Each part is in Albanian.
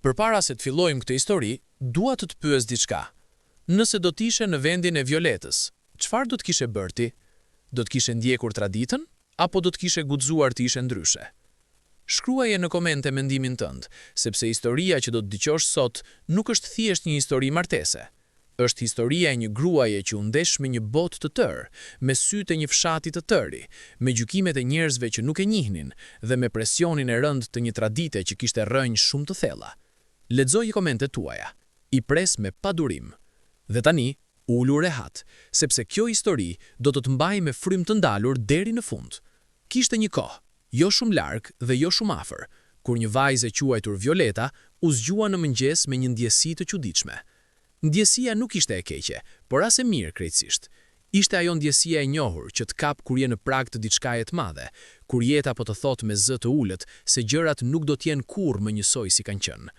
Përpara se të fillojmë këtë histori, dua të pyes diçka. Nëse do t'ishe në vendin e Violetës, çfarë do të kishe bërë ti? Do të kishe ndjekur traditën apo do të kishe guxuar të ishe ndryshe? Shkruaje në komente mendimin tënd, sepse historia që do të dëgjosh sot nuk është thjesht një histori martese. Është historia e një gruaje që u ndesh me një botë të tërë, me sytë e një fshati të tëri, me gjykimet e njerëzve që nuk e njihnin dhe me presionin e rënd të një tradite që kishte rrënjë shumë të thella. Lexoje komentet tuaja. I pres me padurim. Dhe tani, ulu rehat, sepse kjo histori do të mbajë me frymë të ndalur deri në fund. Kishte një kohë, jo shumë larg dhe jo shumë afër, kur një vajzë e quajtur Violeta u zgjua në mëngjes me një ndjesi të çuditshme. Ndjesia nuk ishte e keqe, por as e mirë krejtësisht. Ishte ajo ndjesia e njohur që të kap kur je në prag të diçkaje të madhe, kur jeta po të thotë me zë të ulët se gjërat nuk do të jenë kurrë më njësoj si kanë qenë.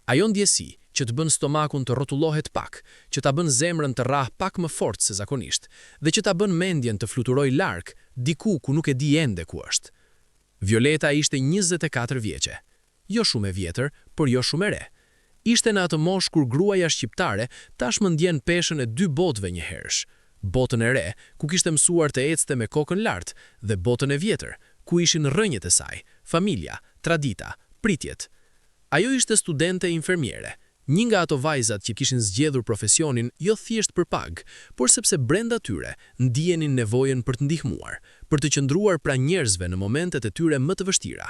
Ajo ndjesi që të bën stomakun të rrotullohet pak, që ta bën zemrën të rrah pak më fort se zakonisht, dhe që ta bën mendjen të fluturojë larg, diku ku nuk e di ende ku është. Violeta ishte 24 vjeçe. Jo shumë e vjetër, por jo shumë e re. Ishte në atë moshë kur gruaja shqiptare tashmë ndjen peshën e dy botëve njëherësh. Botën e re, ku kishte mësuar të ecte me kokën lart, dhe botën e vjetër, ku ishin rrënjët e saj, familja, tradita, pritjet. Ajo ishte studente infermiere, një nga ato vajzat që kishin zgjedhur profesionin jo thjesht për pagë, por sepse brenda tyre ndihenin nevojën për të ndihmuar, për të qëndruar pranë njerëzve në momentet e tyre më të vështira.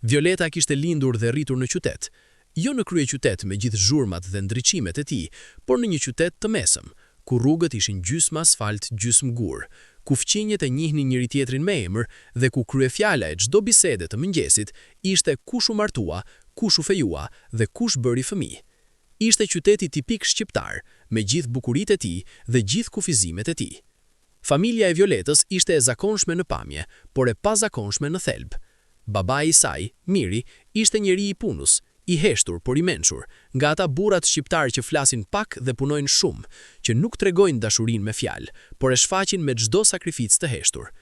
Violeta kishte lindur dhe rritur në qytet, jo në kryeqytet me gjithë zhurmat dhe ndriçimet e tij, por në një qytet të mesëm, ku rrugët ishin gjysmë asfalt, gjysmë gur, ku fqinjet e njihnin njëri tjetrin me emër dhe ku kryefjala e çdo bisede të mëngjesit ishte kush u martua, kush u fejua dhe kush bëri fëmijë. Ishte qyteti tipik shqiptar, me gjithë bukuritë e tij dhe gjithë kufizimet e tij. Familja e Violetës ishte e zakonshme në pamje, por e pazakonshme në thelb. Babai i saj, Miri, ishte njeri i punës, i heshtur por i mençur, nga ata burrat shqiptar që flasin pak dhe punojnë shumë, që nuk tregojnë dashurinë me fjalë, por e shfaqin me çdo sakrificë të heshtur.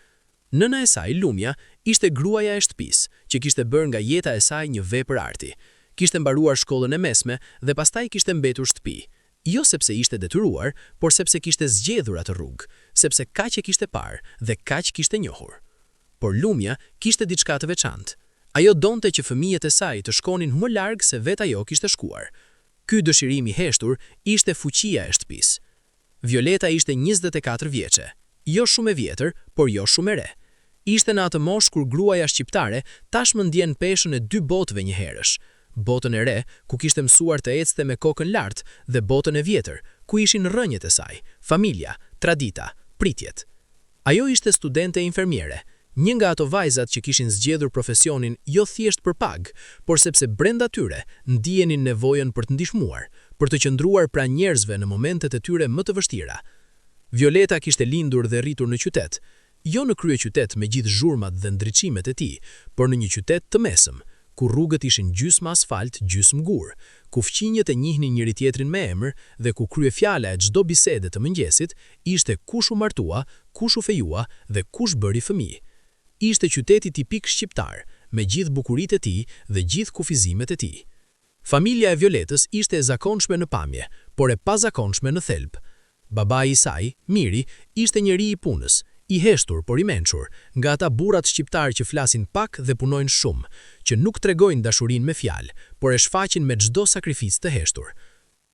Nëna e saj, Lumja, ishte gruaja e shtëpisë, që kishte bërë nga jeta e saj një vepër arti. Kishte mbaruar shkollën e mesme dhe pastaj kishte mbetur shtëpi. Jo sepse ishte detyruar, por sepse kishte zgjedhur atë rrugë, sepse kaq e kishte parë dhe kaq kishte njohur. Por Lumja kishte diçka të veçantë. Ajo donte që fëmijët e saj të shkonin më larg se vetë ajo kishte shkuar. Ky dëshirim i heshtur ishte fuqia e shtëpisë. Violeta ishte 24 vjeçe, jo shumë e vjetër, por jo shumë e re. Ishte në atë moshë kur gruaja shqiptare tashmë ndjen peshën e dy botëve njëherësh. Botën e re, ku kishte mësuar të ecte me kokën lart, dhe botën e vjetër, ku ishin rrënjët e saj, familja, tradita, pritjet. Ajo ishte studente infermiere, një nga ato vajzat që kishin zgjedhur profesionin jo thjesht për pagë, por sepse brenda tyre ndihenin nevojën për të ndihmuar, për të qëndruar pranë njerëzve në momentet e tyre më të vështira. Violeta kishte lindur dhe rritur në qytet, jo në kryeqytet me gjithë zhurmat dhe ndriçimet e tij, por në një qytet të mesëm, ku rrugët ishin gjysmë asfalt, gjysmë gur, ku fqinjet e njihnin njëri tjetrin me emër dhe ku kryefjala e çdo bisede të mëngjesit ishte kush u martua, kush u fejua dhe kush bëri fëmijë. Ishte qyteti tipik shqiptar, me gjithë bukuritë e tij dhe gjithë kufizimet e tij. Familja e Violetës ishte e zakonshme në pamje, por e pazakonshme në thelb. Babai i saj, Miri, ishte njeri i punës, i heshtur por i mençur, nga ata burrat shqiptar që flasin pak dhe punojnë shumë, që nuk tregojnë dashurinë me fjalë, por e shfaqin me çdo sakrificë të heshtur.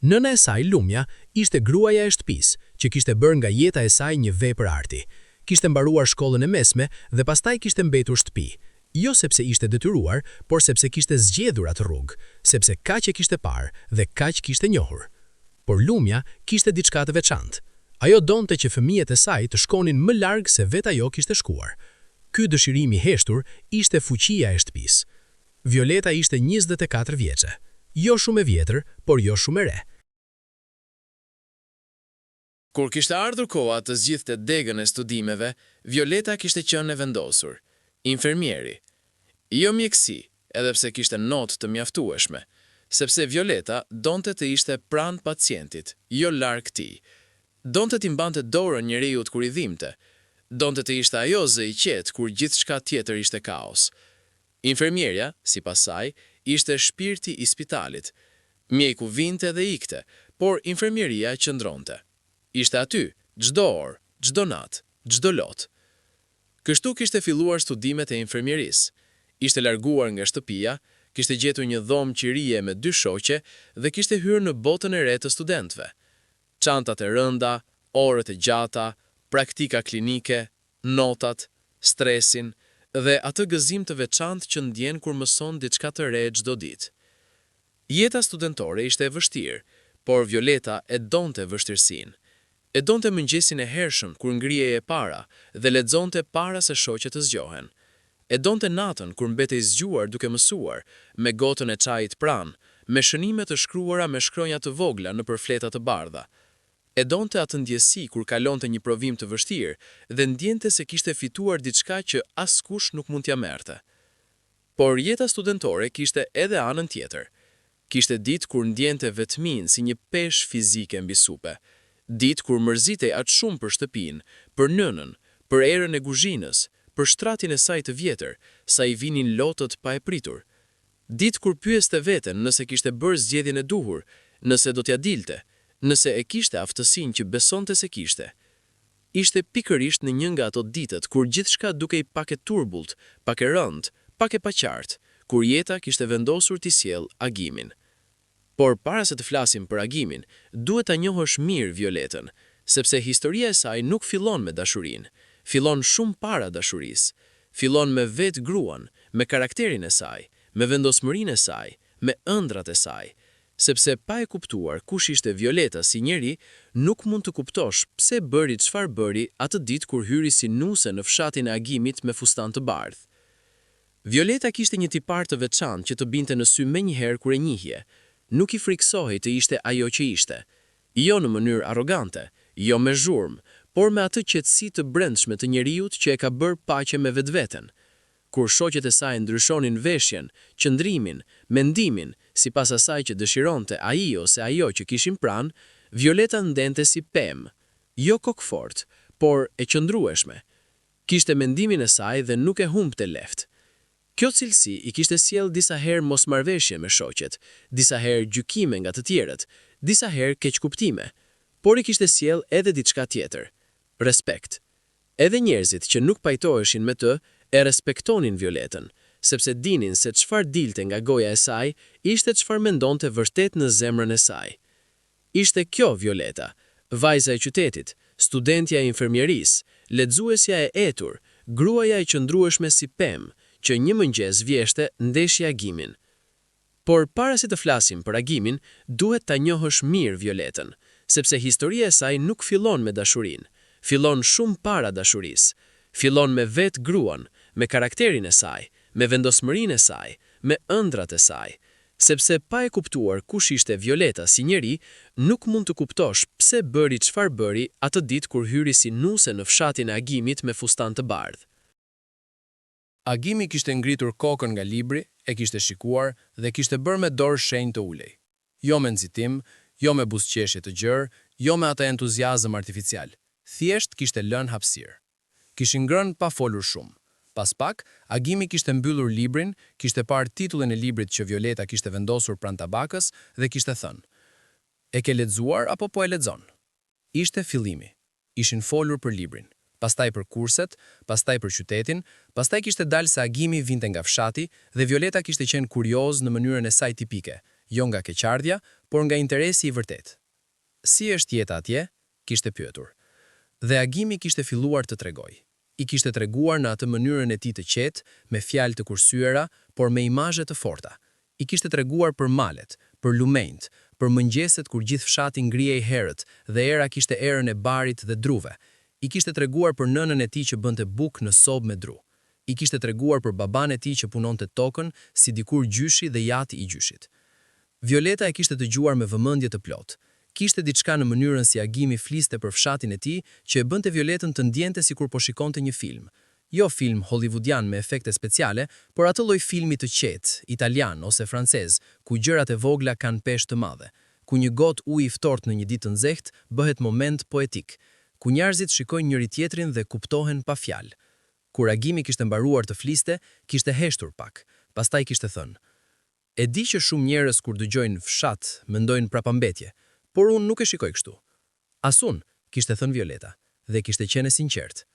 Nëna e saj, Lumja, ishte gruaja e shtëpisë, që kishte bërë nga jeta e saj një vepër arti. Kishte mbaruar shkollën e mesme dhe pastaj kishte mbetur shtëpi, jo sepse ishte detyruar, por sepse kishte zgjedhur atë rrugë, sepse kaq e kishte parë dhe kaq kishte njohur. Por Lumja kishte diçka të veçantë. Ajo donte që fëmijët e saj të shkonin më larg se vetë ajo kishte shkuar. Ky dëshirim i heshtur ishte fuqia e shtëpisë. Violeta ishte 24 vjeçe, jo shumë e vjetër, por jo shumë e re. Kur kishte ardhur koha të zgjidhte degën e studimeve, Violeta kishte qenë e vendosur, infermieri. Jo mjeksi, edhe pse kishte notë të mjaftueshme, sepse Violeta donte të ishte pranë pacientit, jo larg tij. Donte t'i mbante dorën njeriut kur i dhimte. Donte të ishte ajo zë i qetë kur gjithçka tjetër ishte kaos. Infermierja, sipas saj, ishte shpirti i spitalit. Mjeku vinte dhe ikte, por infermieria qëndronte. Ishte aty, çdo orë, çdo natë, çdo lot. Kështu kishte filluar studimet e infermierisë. Ishte larguar nga shtëpia, kishte gjetur një dhomë qirie me 2 shoqe dhe kishte hyrë në botën e re të studentëve. Çantat e rënda, orët e gjata, praktika klinike, notat, stresin dhe atë gëzim të veçantë që ndjen kur mëson diçka të re çdo ditë. Jeta studentore ishte e vështirë, por Violeta e donte vështirësinë. E donte mëngjesin e hershëm kur ngrihej e para dhe lexonte para se shoqet të zgjohen. E donte natën kur mbetej zgjuar duke mësuar, me gotën e çajit pranë, me shënime të shkruara me shkronja të vogla nëpër fleta të bardha. E donte atë ndjesi kur kalonte një provim të vështirë dhe ndjente se kishte fituar diçka që askush nuk mund t'ia merrte. Por jeta studentore kishte edhe anën tjetër. Kishte ditë kur ndjente vetmin si një peshë fizike mbi supe. Ditë kur mërzitej atë shumë për shtëpinë, për nënën, për erën e kuzhinës, për shtratin e saj të vjetër, sa i vinin lotët pa e pritur. Ditë kur pyeste veten nëse kishte bërë zgjedhjen e duhur, nëse do t'ja dilte, nëse e kishte aftësinë që besonte se kishte. Ishte pikërisht në një nga ato ditët kur gjithçka dukej pak e turbullt, pak e rëndë, pak e paqartë, kur jeta kishte vendosur t'i sjellë agimin. Por para se të flasim për agimin, duhet ta njohësh mirë Violetën, sepse historia e saj nuk fillon me dashurinë, fillon shumë para dashurisë. Fillon me vetë gruan, me karakterin e saj, me vendosmërinë e saj, me ëndrat e saj. Sepse pa e kuptuar kush ishte Violeta si njeri, nuk mund të kuptosh pse bëri çfarë bëri atë ditë kur hyri si nuse në fshatin e agimit me fustan të bardhë. Violeta kishte një tipar të veçantë që të binte në sy menjëherë kur e njihje. Nuk i friksohej të ishte ajo që ishte. Jo në mënyrë arrogante, jo me zhurmë, por me atë qetësi të brendshme të njeriut që e ka bërë paqe me vetveten. Kur shoqet e saj ndryshonin veshjen, qëndrimin, mendimin, sipas asaj që dëshironte ai ose ajo që kishin pranë, Violeta ndente si pemë, jo kokfort, por e qëndrueshme. Kishte mendimin e saj dhe nuk e humbte lehtë. Kjo cilësi i kishte sjell disa herë mosmarrveshje me shoqet, disa herë gjykime nga të tjerët, disa herë keqkuptime, por i kishte sjell edhe diçka tjetër, respekt. Edhe njerëzit që nuk pajtoheshin me të e respektonin Violetën, sepse dinin se çfarë dilte nga goja e saj ishte çfarë mendonte vërtet në zemrën e saj. Ishte kjo Violeta, vajza e qytetit, studentja e infermierisë, lexuesja e etur, gruaja e qëndrueshme si pemë, që një mëngjes vjeshte ndeshi agimin. Por para se të flasim për agimin, duhet ta njohësh mirë Violetën, sepse historia e saj nuk fillon me dashurinë, fillon shumë para dashurisë. Fillon me vetë gruan, me karakterin e saj, me vendosmërinë e saj, me ëndrat e saj. Sepse pa e kuptuar kush ishte Violeta si njeri, nuk mund të kuptosh pse bëri çfarë bëri atë ditë kur hyri si nuse në fshatin e agimit me fustan të bardhë. Agimi kishte ngritur kokën nga libri, e kishte shikuar dhe kishte bërë me dorë shenjë të ulej. Jo me nxitim, jo me buzëqeshje të gjerë, jo me atë entuziazëm artificial. Thjesht kishte lënë hapësirë. Kishin ngrënë pa folur shumë. Pas pak, Agimi kishte mbyllur librin, kishte parë titullin e librit që Violeta kishte vendosur pranë tabakës dhe kishte thënë: "E ke lexuar apo po e lexon?" Ishte fillimi. Ishin folur për librin. Pastaj për kurset, pastaj për qytetin, pastaj kishte dalë se Agimi vinte nga fshati dhe Violeta kishte qenë kurioz në mënyrën e saj tipike, jo nga keqardhja, por nga interesi i vërtet. Si është jeta atje? Kishte pyetur. Dhe Agimi kishte filluar të tregoj. I kishte treguar në atë mënyrën e tij të qetë, me fjalë të kursyera, por me imazhe të forta. I kishte treguar për malet, për lumenjt, për mëngjeset kur gjithë fshati ngrihej herët dhe era kishte erën e barit dhe druve. I kishte treguar për nënën e tij që bënte bukë në sobë me dru. I kishte treguar për baban e tij që punonte tokën si dikur gjyshi dhe jati i gjyshit. Violeta e kishte dëgjuar me vëmendje të plotë. Kishte diçka në mënyrën si Agimi fliste për fshatin e tij që e bënte Violetën të ndjente sikur po shikonte një film. Jo film hollywoodian me efekte speciale, por atë lloj filmi të qetë, italian ose francez, ku gjërat e vogla kanë peshë të madhe, ku një gotë ujë i ftohtë në një ditë të nxehtë bëhet moment poetik, ku njerëzit shikojnë njëri tjetrin dhe kuptohen pa fjalë. Kur Agimi kishte mbaruar të fliste, kishte heshtur pak, pastaj kishte thënë: E di që shumë njerëz kur dëgjojnë fshat mendojnë prapambetje, por unë nuk e shikoj kështu. As unë, kishte thënë Violeta, dhe kishte qenë e sinqert.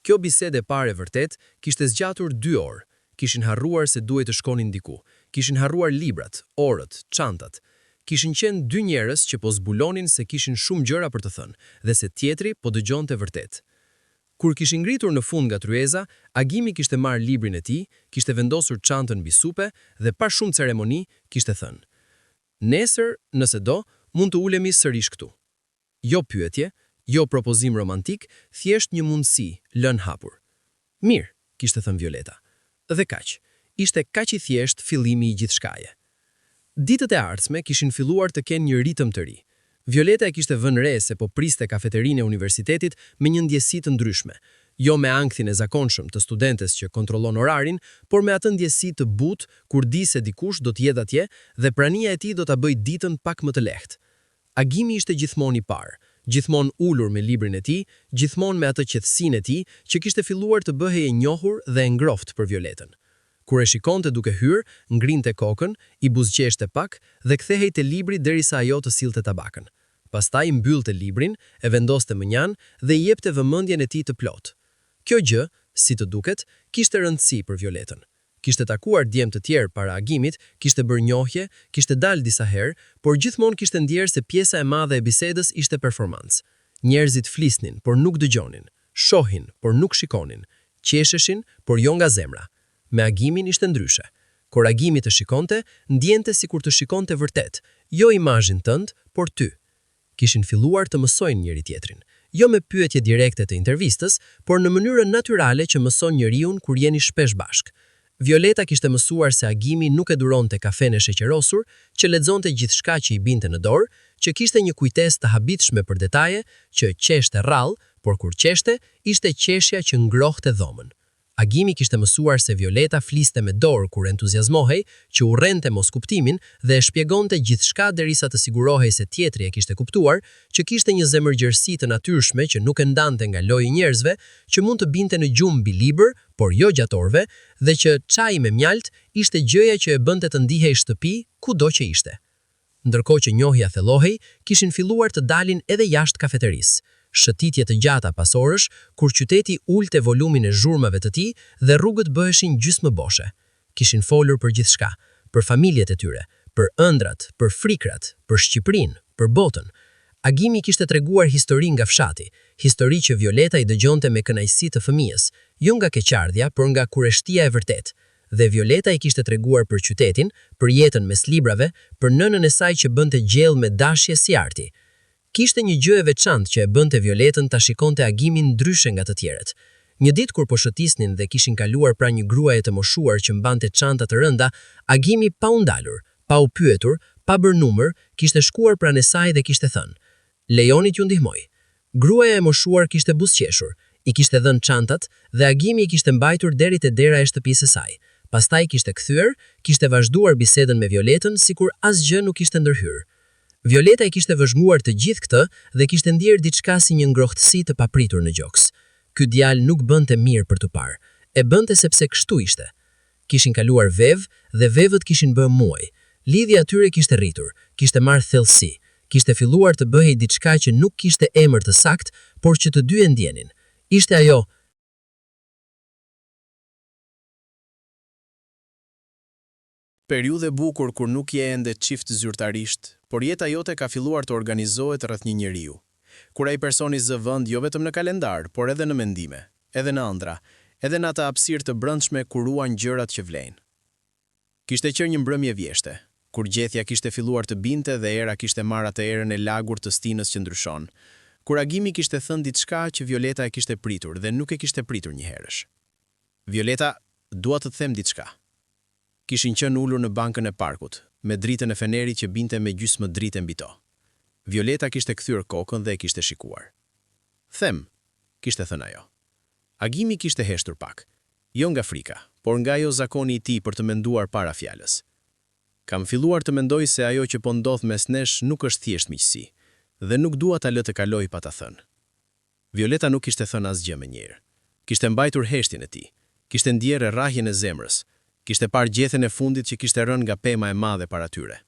Kjo bisedë e parë e vërtet kishte zgjatur 2 orë. Kishin harruar se duhej të shkonin diku. Kishin harruar librat, orët, çantat. Kishin qenë 2 njerëz që po zbulonin se kishin shumë gjëra për të thënë dhe se tjetri po dëgjonte vërtet. Kur kishin ngritur në fund nga tryeza, Agimi kishte marrë librin e tij, kishte vendosur çantën mbi supe dhe pa shumë ceremoni kishte thënë: "Nesër, nëse do, mund të ulemi sërish këtu." Jo pyetje, jo propozim romantik, thjesht një mundësi lënë hapur. "Mirë," kishte thënë Violeta. Dhe kaq. Ishte kaq i thjesht fillimi i gjithçkaje. Ditët e ardhshme kishin filluar të kenë një ritëm të ri. Violeta e kishte vënë re se po priste kafeterinë e universitetit me një ndjesi të ndryshme, jo me ankthin e zakonshëm të studentes që kontrollon orarin, por me atë ndjesi të butë kur di se dikush do të jetë atje dhe prania e tij do ta bëjë ditën pak më të lehtë. Agimi ishte gjithmonë i parë, gjithmonë ulur me librin e tij, gjithmonë me atë qetësinë e tij që kishte filluar të bëhej e njohur dhe e ngrohtë për Violetën. Kur e shikonte duke hyrë, ngrinte kokën, i buzëqeshte pak dhe kthehej te libri derisa ajo të sillte tabakën. Pastaj mbyllte librin, e vendoste mënjan dhe i jepte vëmendjen e tij të plotë. Kjo gjë, si të duket, kishte rëndësi për Violetën. Kishte takuar djemë të tjerë para Agimit, kishte bërë njohje, kishte dalë disa herë, por gjithmonë kishte ndjerë se pjesa e madhe e bisedës ishte performancë. Njerëzit flisnin, por nuk dëgjonin, shohin, por nuk shikonin, qesheshin, por jo nga zemra. Me Agimin ishte ndryshe. Kur Agimi të shikonte, ndjente sikur të shikonte vërtet, jo imazhin tënd, por ty. Kishin filluar të mësojnë njëri tjetrin, jo me pyetje direkte të intervistës, por në mënyrën natyrale që mëson njeriu kur jeni shpesh bashk. Violeta kishte mësuar se Agimi nuk e duronte kafen e sheqerosur, që lexonte gjithçka që i binte në dorë, që kishte një kujtesë të habitshme për detaje, që qeshte rrallë, por kur qeshte, ishte qeshja që ngrohte dhomën. Agimi kishte mësuar se Violeta fliste me dorë kur entuziazmohej, që urrente mos kuptimin dhe e shpjegonte gjithçka derisa të sigurohej se tjetri e kishte kuptuar, që kishte një zemërgjërsi të natyrshme që nuk e ndante nga loji i njerëzve, që mund të binte në gjumë mbi libër, por jo gjatorve, dhe që çaji me mjalt ishte gjëja që e bënte të ndihej shtëpi kudo që ishte. Ndërkohë që njohja thellohej, kishin filluar të dalin edhe jashtë kafeterisë. Shëtitje të gjata pas orësh, kur qyteti ulte volumin e zhurmave të tij dhe rrugët bëheshin gjysmë boshe. Kishin folur për gjithçka, për familjet e tyre, për ëndrat, për frikrat, për Shqipërinë, për botën. Agimi kishte treguar histori nga fshati, histori që Violeta i dëgjonte me kënaqësi të fëmijës, jo nga keqardhja, por nga kureshtia e vërtet. Dhe Violeta i kishte treguar për qytetin, për jetën mes librave, për nënën e saj që bënte gjellë me dashje si arti. Kishte një gjë e veçantë që e bënte Violetën ta shikonte Agimin ndryshe nga të tjerët. Një ditë kur po shëtisnin dhe kishin kaluar pra një gruaje të moshuar që mbante çanta të rënda, Agimi pa u ndalur, pa u pyetur, pa bërë numër, kishte shkuar pranë saj dhe kishte thënë: "Lejoni t'ju ndihmoj." Gruaja e moshuar kishte buzëqeshur, i kishte dhënë çantat dhe Agimi i kishte mbajtur deri te dera e shtëpisë së saj. Pastaj kishte kthyer, kishte vazhduar bisedën me Violetën sikur asgjë nuk kishte ndërhyrë. Violeta i kishte vëzhguar të gjithë këtë dhe kishte ndjerë diçka si një ngrohtësi të papritur në gjoks. Ky djalë nuk bënte mirë për tu parë, e bënte sepse kështu ishte. Kishin kaluar vevë dhe vevët kishin bërë muaj. Lidhja atyre kishte rritur, kishte marrë thellësi, kishte filluar të bëhej diçka që nuk kishte emër të saktë, por që të dy e ndjenin. Ishte ajo. Periudhë e bukur kur nuk je ende çift zyrtarisht, por jeta jote ka filluar të organizohet rreth një njeriu. Kur ai personi zë vend jo vetëm në kalendar, por edhe në mendime, edhe në ëndra, edhe në atë hapësirë të brendshme ku ruan gjërat që vlen. Kishte qenë një mbrëmje vjeshte, kur gjethja kishte filluar të binte dhe era kishte marrë atë erën e lagur të stinës që ndryshon. Kur Agimi kishte thënë diçka që Violeta e kishte pritur dhe nuk e kishte pritur një herësh. Violeta, dua të të them diçka. Kishin qenë ulur në bankën e parkut, me dritën e fenerit që binte me gjysmë dritë mbi to. Violeta kishte kthyer kokën dhe e kishte shikuar. "Them," kishte thënë ajo. Agimi kishte heshtur pak, jo nga frika, por nga ajo zakoni i tij për të menduar para fjalës. "Kam filluar të mendoj se ajo që po ndodh mes nesh nuk është thjesht miqësi, dhe nuk dua ta lë të kaloj pa ta thënë." Violeta nuk kishte thënë asgjë më njëherë. Kishte mbajtur heshtjen e tij, kishte ndjerë rrahjen e zemrës, Kishte parë gjethen e fundit që kishte rënë nga pema e madhe para tyre.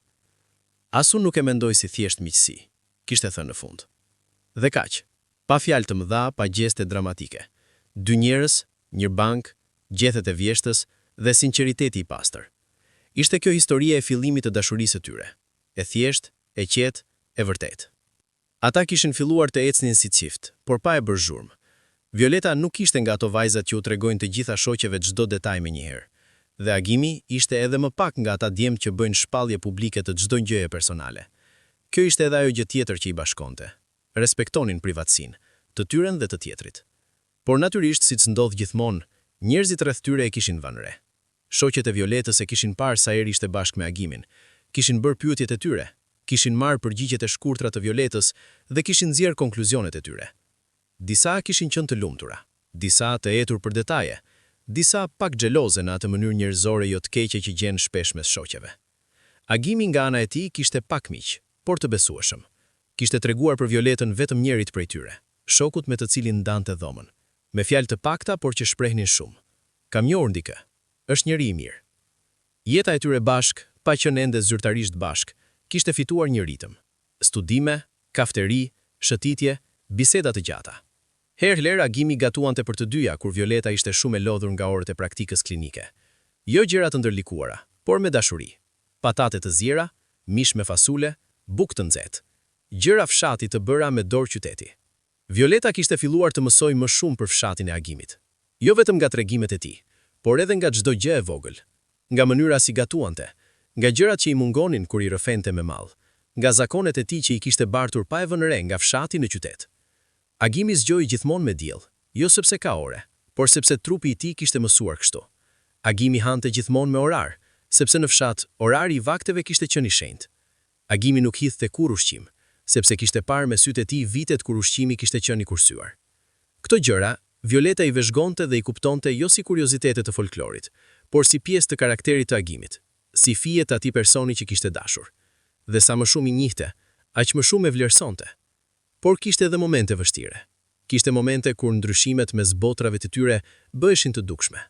Asun nuk e mendoi si thjesht miqësi, kishte thënë në fund. Dhe kaq, pa fjalë të mëdha, pa gjeste dramatike. 2 njerëz, një bank, gjethet e vjeshtës dhe sinqeriteti i pastër. Ishte kjo historia e fillimit të dashurisë së tyre, e thjesht, e qetë, e vërtet. Ata kishin filluar të ecnin si çift, por pa e bërë zhurmë. Violeta nuk ishte nga ato vajzat që u tregojnë të gjitha shoqeve çdo detaj menjëherë. Dhe Agimi ishte edhe më pak nga ata djemt që bëjnë shpallje publike të çdo gjëje personale. Kjo ishte edhe ajo gjë tjetër që i bashkonte. Respektonin privatësinë, të tyren dhe të tjetrit. Por natyrisht, siç ndodh gjithmonë, njerëzit rreth tyre e kishin vënë re. Shoqet e Violetës e kishin parë sa herë ishte bashkë me Agimin, kishin bërë pyetjet e tyre, kishin marrë përgjigjet e shkurtra të Violetës dhe kishin nxjerrë konkluzionet e tyre. Disa kishin qenë të lumtura, disa të etur për detaje, disa pak xheloze në atë mënyrë njerëzore jo të keqe që gjen shpesh mes shoqeve. Agimi nga ana e tij kishte pak miq, por të besueshëm. Kishte treguar për Violetën vetëm njërit prej tyre, shokut me të cilin ndante dhomën, me fjalë të pakta por që shprehnin shumë. Kam njohur ndikë, është njeri i mirë. Jeta e tyre bashk, pa qenë ende zyrtarisht bashk, kishte fituar një ritëm. Studime, kafteri, shëtitje, biseda të gjata. Herë Agimi gatuante për të dyja kur Violeta ishte shumë e lodhur nga orët e praktikës klinike. Jo gjëra të ndërlikuara, por me dashuri. Patate të zjera, mish me fasule, bukë të nxehtë. Gjëra fshati të bëra me dorë qyteti. Violeta kishte filluar të mësoj më shumë për fshatin e Agimit. Jo vetëm nga tregimet e tij, por edhe nga çdo gjë e vogël. Nga mënyra si gatuante, nga gjërat që i mungonin kur i rrëfente me mall, nga zakonet e tij që i kishte bartur pa e vënë re nga fshati në qytet. Agimi zgjoi gjithmonë me diell, jo sepse ka ore, por sepse trupi i tij kishte mësuar kështu. Agimi hante gjithmonë me orar, sepse në fshat orari i vakteve kishte qenë i shenjtë. Agimi nuk hidhte kur ushqim, sepse kishte parë me sytë e tij vitet kur ushqimi kishte qenë i kursyer. Këto gjëra Violeta i vëzhgonte dhe i kuptonte jo si kuriozitete të folklorit, por si pjesë të karakterit të Agimit, si fije të atij personi që kishte dashur. Dhe sa më shumë i njihte, aq më shumë e vlerësonte. Por kishte edhe momente vështire. Kishte momente kur ndryshimet mes botrave të tyre bëheshin të dukshme.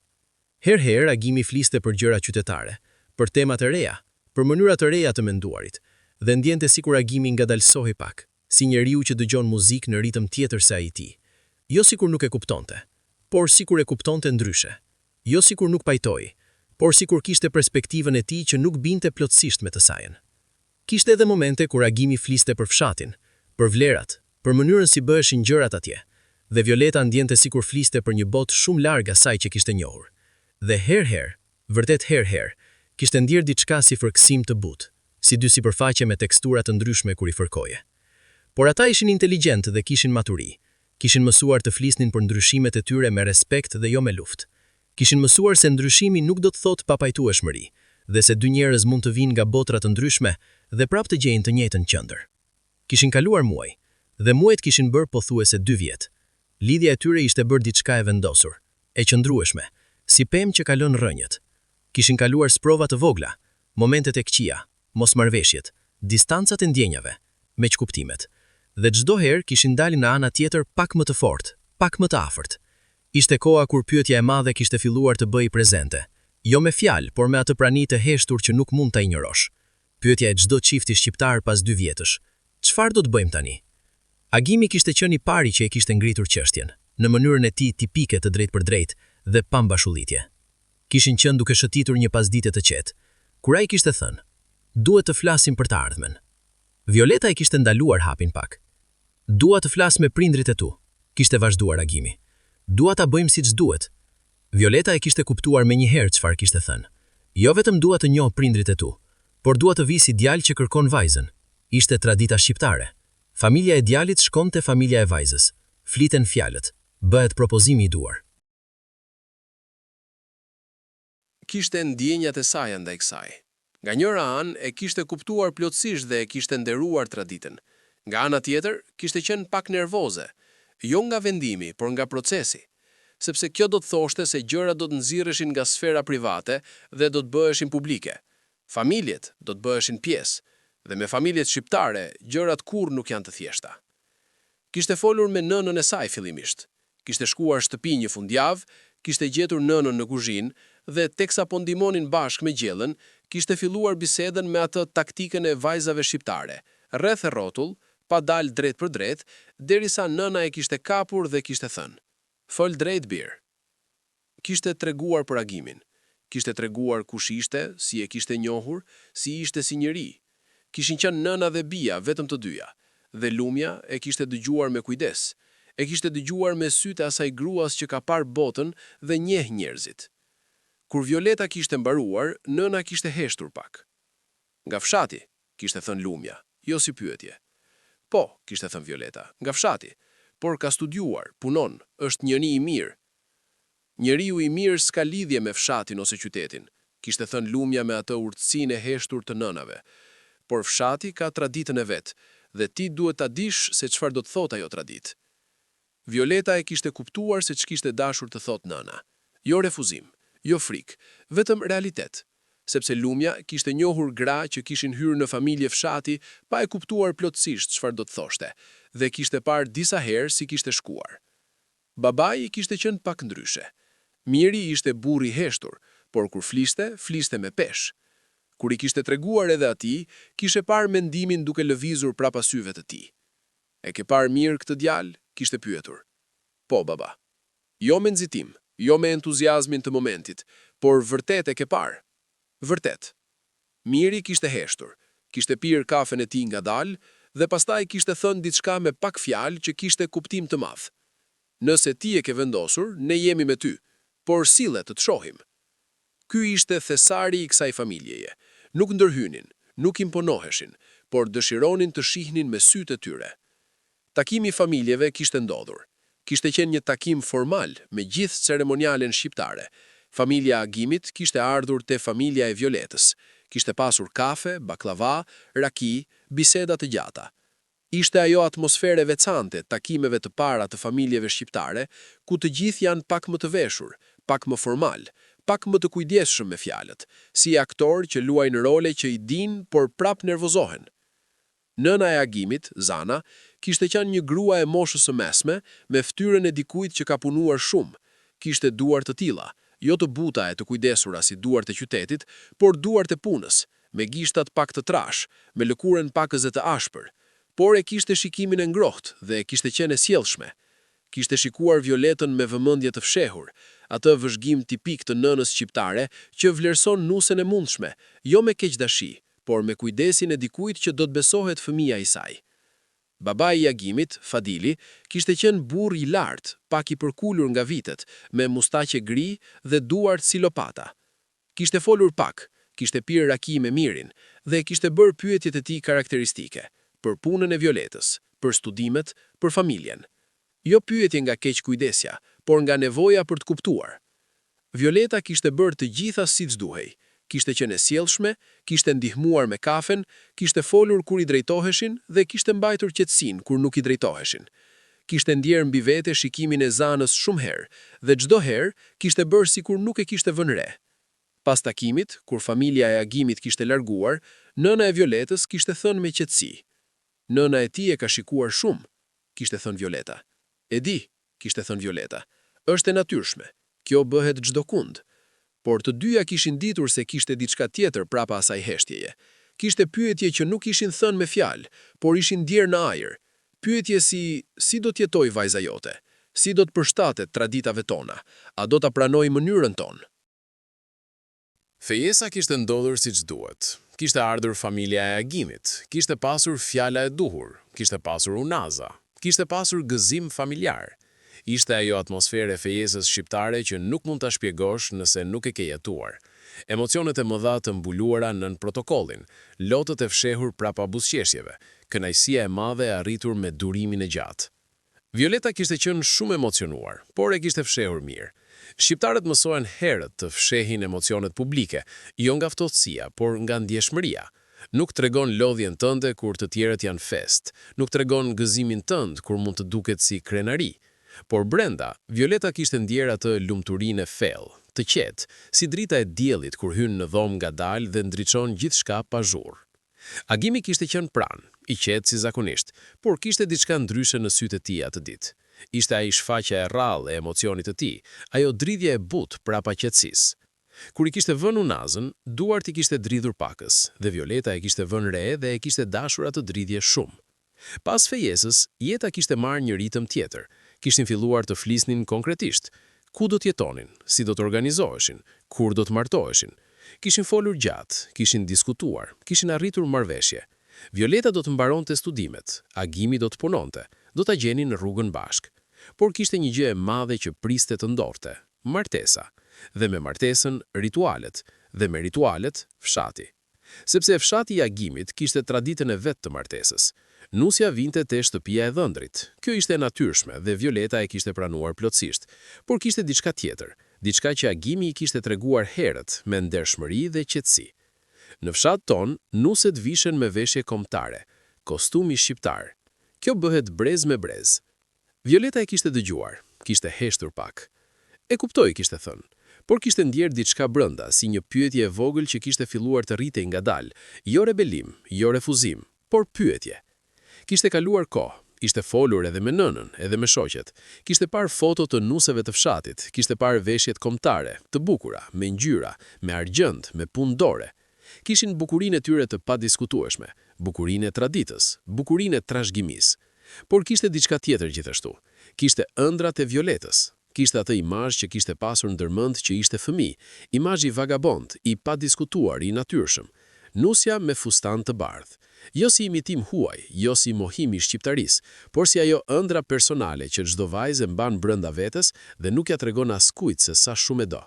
Herë Agimi fliste për gjëra qytetare, për temat e reja, për mënyra të reja të menduarit, dhe ndjente sikur Agimi ngadalsohej pak, si njeriu që dëgjon muzikë në ritëm tjetër se ai i tij. Jo sikur nuk e kuptonte, por sikur e kuptonte ndryshe. Jo sikur nuk pajtoi, por sikur kishte perspektivën e tij që nuk binte plotësisht me të sajën. Kishte edhe momente kur Agimi fliste për fshatin, për vlerat, për mënyrën si bëheshin gjërat atje, dhe Violeta ndjente sikur fliste për një botë shumë larg asaj që kishte njohur. Dhe vërtet herë, kishte ndjerë diçka si fërkësim të butë, si dy sipërfaqe me tekstura të ndryshme kur i fërkoje. Por ata ishin inteligjentë dhe kishin maturi. Kishin mësuar të flisnin për ndryshimet e tyre me respekt dhe jo me luftë. Kishin mësuar se ndryshimi nuk do të thotë papajtueshmëri, dhe se dy njerëz mund të vinë nga botra të ndryshme dhe prapë të gjejnë të njëjtën qendër. Kishin kaluar muaj, dhe muajt kishin bërë pothuajse 2 vjet. Lidhja e tyre ishte bërë diçka e vendosur, e qëndrueshme, si pemë që kalon rrënjët. Kishin kaluar sprova të vogla, momentet e këqija, mosmarrveshjet, distancat e ndjenjave, meqkuptimet. Dhe çdo herë kishin dalë në ana tjetër pak më të fortë, pak më të afërt. Ishte koha kur pyetja e madhe kishte filluar të bëhej prezente, jo me fjalë, por me atë prani të heshtur që nuk mund ta injorosh. Pyetja e çdo çifti shqiptar pas 2 vjetësh. Çfarë do të bëjmë tani? Agimi kishte qenë i pari që e kishte ngritur çështjen, në mënyrën e tij tipike të drejtpërdrejtë dhe pa mbashullitje. Kishin qenë duke shëtitur një pasdite të qetë, kur ai kishte thënë: "Duhet të flasim për të ardhmen." Violeta i kishte ndaluar hapin pak. "Dua të flas me prindrit e tu," kishte vazhduar Agimi. "Dua ta bëjmë siç duhet." Violeta e kishte kuptuar menjëherë çfarë kishte thënë. Jo vetëm dua të njoh prindrit e tu, por dua të vi si djalë që kërkon vajzën. Ishte tradita shqiptare. Familja e djalit shkon te familja e vajzës. Fliten fjalët, bëhet propozimi i duar. Kishte ndjenjat e saj ndaj kësaj. Nga njëra anë e kishte kuptuar plotësisht dhe e kishte nderuar traditën. Nga ana tjetër, kishte qenë pak nervoze, jo nga vendimi, por nga procesi, sepse kjo do të thoshte se gjërat do të nxirreshin nga sfera private dhe do të bëheshin publike. Familjet do të bëheshin pjesë, dhe me familjet shqiptare, gjërat kurrë nuk janë të thjeshta. Kishte folur me nënën e saj fillimisht. Kishte shkuar në shtëpi një fundjavë, kishte gjetur nënën në kuzhinë dhe teksa po ndihmonin bashkë me gjellën, kishte filluar bisedën me atë taktikën e vajzave shqiptare, rreth e rrotull, pa dalë drejt për drejt, derisa nëna e kishte kapur dhe kishte thënë: "Fol drejt birë." Kishte treguar për agimin, kishte treguar kush ishte, si e kishte njohur, si ishte si njeri. Kishin qenë nëna dhe bija, vetëm të dyja, dhe Lumja e kishte dëgjuar me kujdes, e kishte dëgjuar me sytë asaj gruas që ka parë botën dhe njeh njerëzit. Kur Violeta kishte mbaruar, nëna kishte heshtur pak. "Nga fshati," kishte thënë Lumja, jo si pyetje. "Po," kishte thënë Violeta, "nga fshati, por ka studiuar, punon, është njëri i mirë." "Njeriu i mirë s'ka lidhje me fshatin ose qytetin," kishte thënë Lumja me atë urtësinë e heshtur të nënave. "Por fshati ka traditën e vet, dhe ti duhet ta dish se çfarë do të thotë ajo traditë." Violeta e kishte kuptuar se ç'kishte dashur të thotë nëna. Jo refuzim, jo frikë, vetëm realitet. Sepse Lumja kishte njohur gra që kishin hyrë në familje fshati pa e kuptuar plotësisht çfarë do të thoshte, dhe kishte parë disa herë si kishte shkuar. Babai kishte qenë pak ndryshe. Miri ishte burri i heshtur, por kur fliste me peshë. Kur i kishte treguar edhe atij, kishte parë mendimin duke lëvizur prapa syve të tij. "E ke parë mirë këtë djalë?" kishte pyetur. "Po, baba." "Jo me nxitim, jo me entuziazmin të momentit, por vërtet e ke parë." "Vërtet." Miri kishte heshtur, kishte pirë kafen e tij ngadalë dhe pastaj kishte thënë diçka me pak fjalë që kishte kuptim të madh. "Nëse ti e ke vendosur, ne jemi me ty, por sille të shohim." Ky ishte thesari i kësaj familjeje. Nuk ndërhynin, nuk imponoheshin, por dëshironin të shihnin me sytë e tyre. Takimi i familjeve kishte ndodhur. Kishte qenë një takim formal me gjithë ceremonialen shqiptare. Familja Agimit kishte ardhur te familja e Violetës. Kishte pasur kafe, baklava, raki, biseda të gjata. Ishte ajo atmosfere veçante takimeve të para të familjeve shqiptare, ku të gjithë janë pak më të veshur, pak më formal, pak më të kujdesshëm me fjalët, si aktor që luajnë role që i din, por prap nervozohen. Nëna e Agimit, Zana, kishte qenë një grua e moshës së mesme, me ftyrën e dikujt që ka punuar shumë. Kishte duart të tilla, jo të buta e të kujdesura si duart e qytetit, por duart e punës, me gishtat pak të trash, me lëkurën pakëse të ashpër, por e kishte shikimin e ngrohtë dhe e kishte qenë e sjellshme. Kishte shikuar Violetën me vëmendje të fshehur, atë vëzhgim tipik të nënës shqiptare që vlerëson nusen e mundshme, jo me keqdashi, por me kujdesin e dikujt që do të besohet fëmia i saj. Babai i Agimit, Fadili, kishte qenë burr i lartë, pak i përkulur nga vitet, me mustaqe gri dhe duart si lopata. Kishte folur pak, kishte pirë raki me Mirin dhe kishte bërë pyetjet e tij karakteristike, për punën e Violetës, për studimet, për familjen. Jo pyetje nga keq kujdesja, por nga nevoja për të kuptuar. Violeta kishte bërë të gjitha siç duhej. Kishte qenë e sjellshme, kishte ndihmuar me kafen, kishte folur kur i drejtoheshin dhe kishte mbajtur qetësinë kur nuk i drejtoheshin. Kishte ndjerë mbi vete shikimin e Zanës shumë herë dhe çdo herë kishte bërë sikur nuk e kishte vënë re. Pas takimit, kur familja e Agimit kishte larguar, nëna e Violetës kishte thënë me qetësi: "Nëna e tij e ka shikuar shumë," kishte thënë Violeta. "E di," kishte thënë Violeta. "Është e natyrshme. Kjo bëhet çdo kund." Por të dyja kishin ditur se kishte diçka tjetër prapa asaj heshtjeje. Kishte pyetje që nuk ishin thënë me fjalë, por ishin ndjerë në ajër. Pyetje si do të jetoj vajza jote? Si do të përshtatet traditave tona? A do ta pranoj mënyrën tonë? Fejesa kishte ndodhur siç duhet. Kishte ardhur familja e Agimit, kishte pasur fjala e duhur, kishte pasur unaza, kishte pasur gëzim familjar. Ishte ajo atmosfere e fejesës shqiptare që nuk mund ta shpjegosh nëse nuk e ke jetuar. Emocionet e mëdha të mbuluara nën protokollin, lotët e fshehur prapa buzëqeshjeve, kënaqësia e madhe e arritur me durimin e gjatë. Violeta kishte qenë shumë emocionuar, por e kishte fshehur mirë. Shqiptarët mësohen herët të fshehin emocionet publike, jo nga ftohtësia, por nga ndjeshmëria. Nuk tregon lodhjen tënde kur të tjerët janë fest, nuk tregon gëzimin tënd kur mund të duket si krenari. Por brenda, Violeta kishte ndjerë atë lumturinë e fellë, të qetë, si drita e diellit kur hyn në dhomë ngadalë dhe ndriçon gjithçka pa zhurrë. Agimi kishte qenë pranë, i qetë si zakonisht, por kishte diçka ndryshe në sytë e tij atë ditë. Ishte ai shfaqja e rrallë e emocionit të tij, ajo dridhja e butë prapa qetësisë. Kur i kishte vënë unazën, duart i kishte dridhur pakës, dhe Violeta e kishte vënë re dhe e kishte dashur atë dridhje shumë. Pas fejesës, jeta kishte marrë një ritëm tjetër. Kishin filluar të flisnin konkretisht. Ku do të jetonin, si do të organizoheshin, kur do të martoheshin. Kishin folur gjatë, kishin diskutuar, kishin arritur marrëveshje. Violeta do të mbaronte studimet, Agimi do të punonte, do ta gjenin në rrugën bashk. Por kishte një gjë e madhe që priste të ndodhte, martesa. Dhe me martesën, ritualet, dhe me ritualet, fshati. Sepse fshati i Agimit kishte traditën e vetë të martesës. Nusja vinte te shtëpia e dhëndrit. Kjo ishte e natyrshme dhe Violeta e kishte pranuar plotësisht, por kishte diçka tjetër, diçka që Agimi i kishte treguar herët me ndershmëri dhe qetësi. Në fshat ton, nuset vishen me veshje kombëtare, kostumi shqiptar. Kjo bëhet brez me brez. Violeta e kishte dëgjuar, kishte heshtur pak. E kuptoi, kishte thënë, por kishte ndjerë diçka brenda, si një pyetje e vogël që kishte filluar të rritej ngadalë, jo rebelim, jo refuzim, por pyetje. Kishte kaluar kohë, ishte folur edhe me nënën, edhe me shoqet. Kishte parë foto të nuseve të fshatit, kishte parë veshjet kombëtare, të bukura, me ngjyra, me argjend, me punë dore. Kishin bukurinë e tyre të padiskutueshme, bukurinë e traditës, bukurinë e trashëgimisë. Por kishte diçka tjetër gjithashtu. Kishte ëndrat e Violetës. Kishte atë imazh që kishte pasur ndërmend që ishte fëmijë, imazhi vagabond, i padiskutuar, i natyrshëm. Nusja me fustan të bardhë. Jo si imitim huaj, jo si mohim i shqiptarisë, por si ajo ëndra personale që çdo vajzë mban brenda vetes dhe nuk ja tregon askujt se sa shumë e do.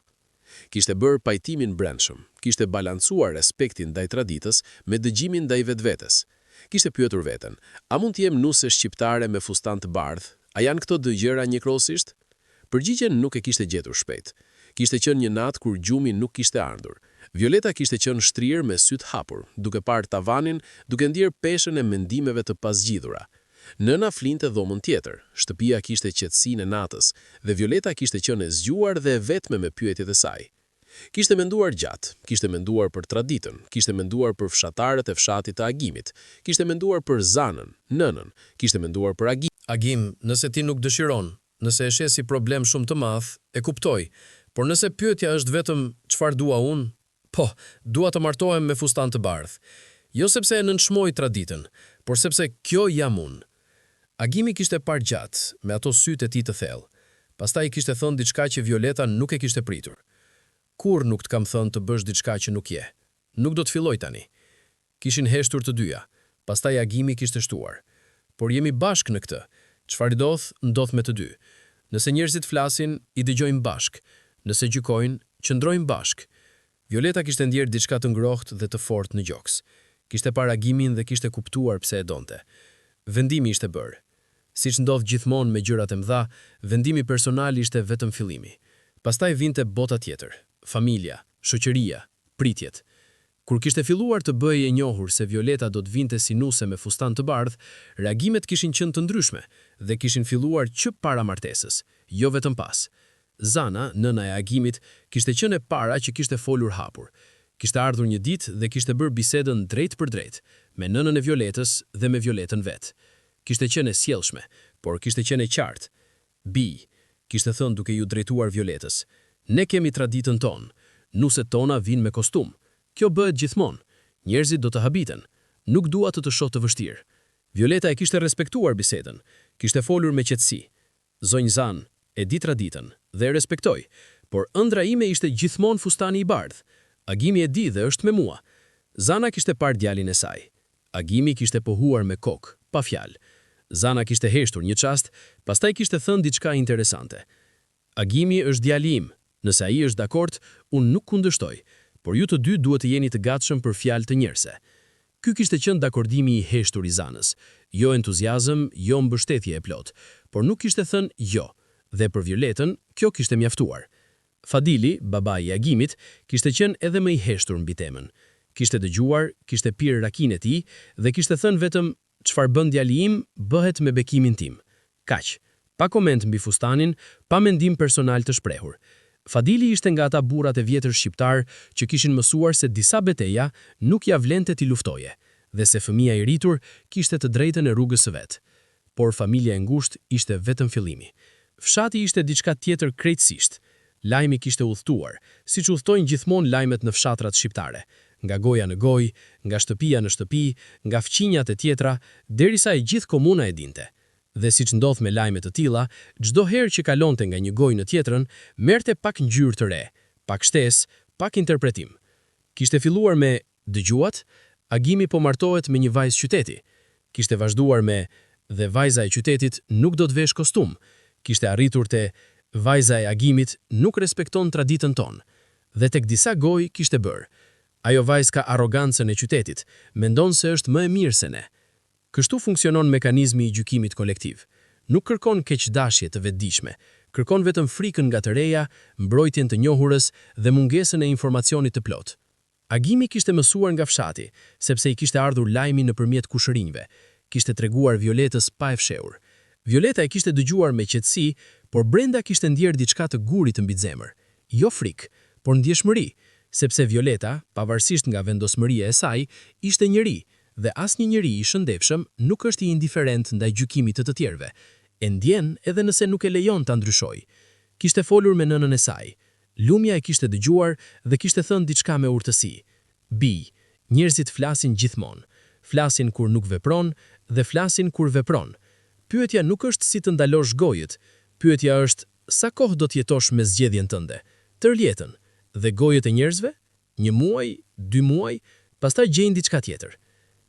Kishte bërë pajtimin brendshëm, kishte balancuar respektin ndaj traditës me dëgjimin ndaj vetvetes. Kishte pyetur veten, a mund të jem nuse shqiptare me fustan të bardhë? A janë këto dy gjëra njëkohësisht? Përgjigjen nuk e kishte gjetur shpejt. Kishte qenë një natë kur gjumi nuk kishte ardhur. Violeta kishte qenë shtrirë me sytë hapur, duke parë tavanin, duke ndjerë peshën e mendimeve të pasgjidhura. Nëna flinte dhomën tjetër, shtëpia kishte qetësinë e natës, dhe Violeta kishte qenë e zgjuar dhe e vetme me pyetjet e saj. Kishte menduar gjatë, kishte menduar për traditën, kishte menduar për fshatarët e fshatit të Agimit, kishte menduar për Zanën, nënën, kishte menduar për Agim. Agim, nëse ti nuk dëshiron, nëse e shes si problem shumë të madh, e kuptoj, por nëse pyetja është vetëm çfarë dua unë, po, dua të martohem me fustan të bardhë. Jo sepse e nënçmoj traditën, por sepse kjo jam unë. Agimi kishte parë gjatë, me ato sytë e tij të thellë. Pastaj kishte thënë diçka që Violeta nuk e kishte pritur. Kur nuk të kam thënë të bësh diçka që nuk je. Nuk do të filloj tani. Kishin heshtur të dyja. Pastaj Agimi kishte shtuar. Por jemi bashkë në këtë. Çfarë ndodh me të dy. Nëse njerëzit flasin, i dëgjojmë bashk. Nëse gjykojnë, qëndrojmë bashk. Violeta kishte ndjerë diçka të ngrohtë dhe të fortë në gjoks. Kishte parë Agimin dhe kishte kuptuar pse e donte. Vendimi ishte bërë. Siç ndodh gjithmonë me gjërat e mëdha, vendimi personal ishte vetëm fillimi. Pastaj vinte bota tjetër, familja, shoqëria, pritjet. Kur kishte filluar të bëhej e njohur se Violeta do të vinte si nuse me fustan të bardhë, reagimet kishin qenë të ndryshme dhe kishin filluar që para martesës, jo vetëm pas. Zana, nëna e Agimit, kishte qenë e para që kishte folur hapur. Kishte ardhur një ditë dhe kishte bërë bisedën drejt për drejt, me nënën e Violetës dhe me Violetën vetë. Kishte qenë e sjellshme, por kishte qenë e qartë. Bi, kishte thënë duke ju drejtuar Violetës, ne kemi traditën tonë, nuset tona vinë me kostum. Kjo bëhet gjithmonë. Njerëzit do të habiten. Nuk dua të shoh të vështirë. Violeta e kishte respektuar bisedën, kishte folur me qetësi. Zonjë Zan, e di traditën dhe e respektoj, por ëndra ime ishte gjithmonë fustani i bardhë. Agimi e di dhe është me mua. Zana kishte parë djalin e saj. Agimi kishte pohuar me kokë, pa fjalë. Zana kishte heshtur një çast, pastaj kishte thënë diçka interesante. Agimi është djali im. Nëse ai është dakord, unë nuk kundërshtoj, por ju të dy duhet të jeni të gatshëm për fjalë të njerëse. Ky kishte qenë dakordimi i heshtur i Zanës. Jo entuziazëm, jo mbështetje e plot, por nuk kishte thënë jo, dhe për Violetën kjo kishte mjaftuar. Fadili, babai i Agimit, kishte qenë edhe më i heshtur mbi temën. Kishte dëgjuar, kishte pirë rakinë e tij dhe kishte thënë vetëm çfarë bën djali im bëhet me bekimin tim. Kaq, pa koment mbi fustanin, pa mendim personal të shprehur. Fadili ishte nga ata burrat e vjetër shqiptar që kishin mësuar se disa betejë nuk ja vlente t'i luftoje, dhe se fëmia i rritur kishte të drejtën e rrugës së vet. Por familja e ngushtë ishte vetëm fillimi. Fshati ishte diçka tjetër krejtësisht. Lajmi kishte udhëtuar, siç udhtojnë gjithmonë lajmet në fshatrat shqiptare, nga goja në gojë, nga shtëpia në shtëpi, nga fqinjat e tjetra, derisa e gjithë komuna e dinte. Dhe siç ndodh me lajme të tilla, çdo herë që kalonte nga një gojë në tjetrën, merrte pak ngjyrë të re, pak shtesë, pak interpretim. Kishte filluar me "dëgjuat, Agimi po martohet me një vajzë qyteti". Kishte vazhduar me "dhe vajza e qytetit nuk do të vesh kostum". Kishte arritur te "vajza e Agimit nuk respekton traditën tonë". Dhe tek disa gojë kishte bërë "ajo vajzë ka arrogancën e qytetit, mendon se është më e mirë se ne". Kështu funksionon mekanizmi i gjykimit kolektiv. Nuk kërkon keqdashje të vetëdijshme, kërkon vetëm frikën nga të reja, mbrojtjen të njohurës dhe mungesën e informacionit të plot. Agimi kishte mësuar nga fshati, sepse i kishte ardhur lajmi nëpërmjet kushërinjve. Kishte treguar Violetës pa e fshehur. Violeta e kishte dëgjuar me qetësi, por brenda kishte ndjerë diçka të gurit mbi zemër. Jo frikë, por ndjeshmëri, sepse Violeta, pavarësisht nga vendosmëria e saj, ishte njeri, dhe asnjë njeri i shëndetshëm nuk është i indiferent ndaj gjykimit të tjerëve. E ndjen edhe nëse nuk e lejon ta ndryshojë. Kishte folur me nënën e saj. Lumja e kishte dëgjuar dhe kishte thënë diçka me urtësi. "Bij, njerëzit flasin gjithmonë. Flasin kur nuk vepron dhe flasin kur vepron. Pyetja nuk është si të ndalosh gojët. Pyetja është sa kohë do të jetosh me zgjedhjen tënde. Tër jetën. Dhe gojët e njerëzve? 1 muaj, 2 muaj, pastaj gjejnë diçka tjetër."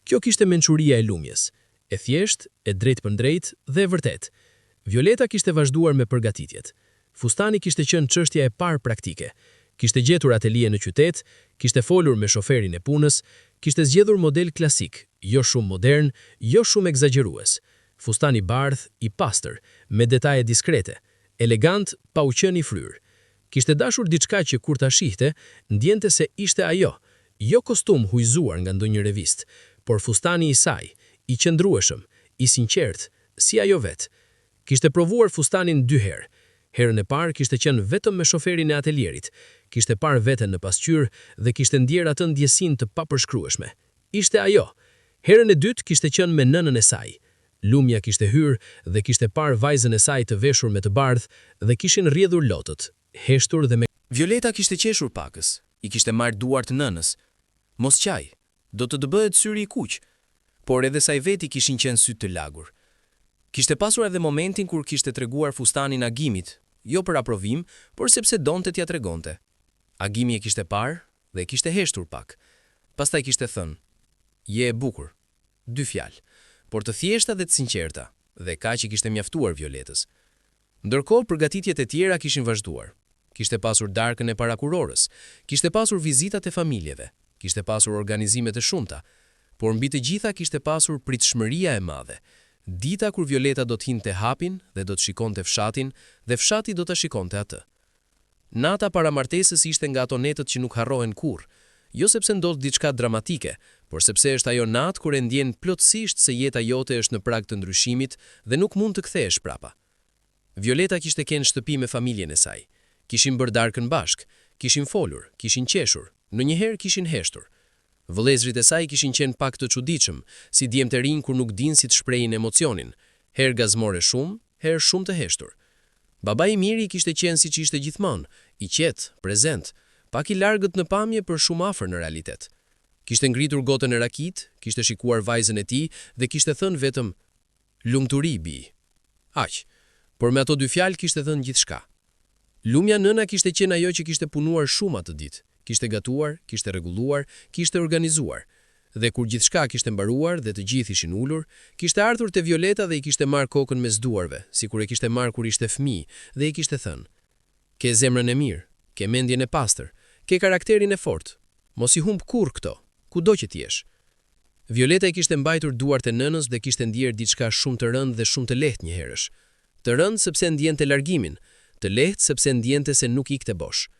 Kjo kishte mençuria e lumjes, e thjesht, e drejtpërdrejtë dhe e vërtet. Violeta kishte vazhduar me përgatitjet. Fustani kishte qenë çështja e parë praktike. Kishte gjetur atelie në qytet, kishte folur me shoferin e punës, kishte zgjedhur model klasik, jo shumë modern, jo shumë egzagerues. Fustani bardh, i pastër, me detaje diskrete, elegant, pa u qenë i fryrë. Kishte dashur diçka që kur ta shihte, ndjente se ishte ajo, jo kostum hujzuar nga ndonjë revistë, por fustani i saj, i qëndrueshëm, i sinqert, si ajo vetë. Kishte provuar fustanin 2 herë. Herën e parë kishte qenë vetëm me shoferin e atelierit, kishte parë veten në pasqyrë dhe kishte ndjerë atë ndjesinë të papërshkrueshme. Ishte ajo. Herën e dytë kishte qenë me nënën e saj. Lumja kishte hyrë dhe kishte parë vajzën e saj të veshur me të bardhë dhe kishin rrjedhur lotët, heshtur dhe me... Violeta kishte qeshur pakës, i kishte marrë duart nënës. Mos qaj, do të bëhet syri i kuq, por edhe saj veti kishin qenë sytë të lagur. Kishte pasur edhe momentin kur kishte treguar fustanin Agimit, jo për aprovim, por sepse donte t'ja tregonte. Agimi e kishte parë dhe e kishte heshtur pak. Pastaj kishte thënë, "Je e bukur." 2 fjalë, por të thjeshta dhe të sinqerta, dhe kaq i kishte mjaftuar Violetës. Ndërkohë, përgatitjet e tjera kishin vazhduar. Kishte pasur darkën e parakurorës, kishte pasur vizitat e familjeve, kishte pasur organizime të shumta, por mbi të gjitha kishte pasur pritshmëria e madhe. Dita kur Violeta do të hinte hapin dhe do të shikonte fshatin dhe fshati do të shikonte atë. Nata para martesës ishte nga ato netët që nuk harrohen kurrë, jo sepse ndodh diçka dramatike, por sepse është ajo natë kur e ndjen plotësisht se jeta jote është në prag të ndryshimit dhe nuk mund të kthehesh prapa. Violeta kishte qenë në shtëpi me familjen e saj. Kishin bërë darkën bashk, kishin folur, kishin qeshur, ndonjëherë kishin heshtur. Vëllezërit e saj kishin qenë pak të çuditshëm, si djemtë të rinj kur nuk dinë si të shprehin emocionin, herë gazmore shumë, herë shumë të heshtur. Babai i miri kishte qenë siç ishte gjithmonë, i qetë, prezent, pak i largët në pamje për shumë afër në realitet. Kishte ngritur gotën e rakit, kishte shikuar vajzën e tij dhe kishte thënë vetëm "lumturi bi". Aq, por me ato 2 fjalë kishte thënë gjithçka. Lumja nëna kishte qenë ajo që kishte punuar shumë atë ditë. Kishte gatuar, kishte rregulluar, kishte organizuar. Dhe kur gjithçka kishte mbaruar dhe të gjithë ishin ulur, kishte ardhur te Violeta dhe i kishte marrë kokën mes duarve, sikur e kishte marrë kur ishte fëmijë, dhe i kishte thënë: "Ke zemrën e mirë, ke mendjen e pastër, ke karakterin e fortë. Mos i humb kurrë këto, kudo që të jesh." Violeta i kishte mbajtur duart e nënës dhe kishte ndjerë diçka shumë të rëndë dhe shumë të lehtë një herësh. Të rëndë sepse ndjente largimin, të lehtë sepse ndjente se nuk ikte bosh.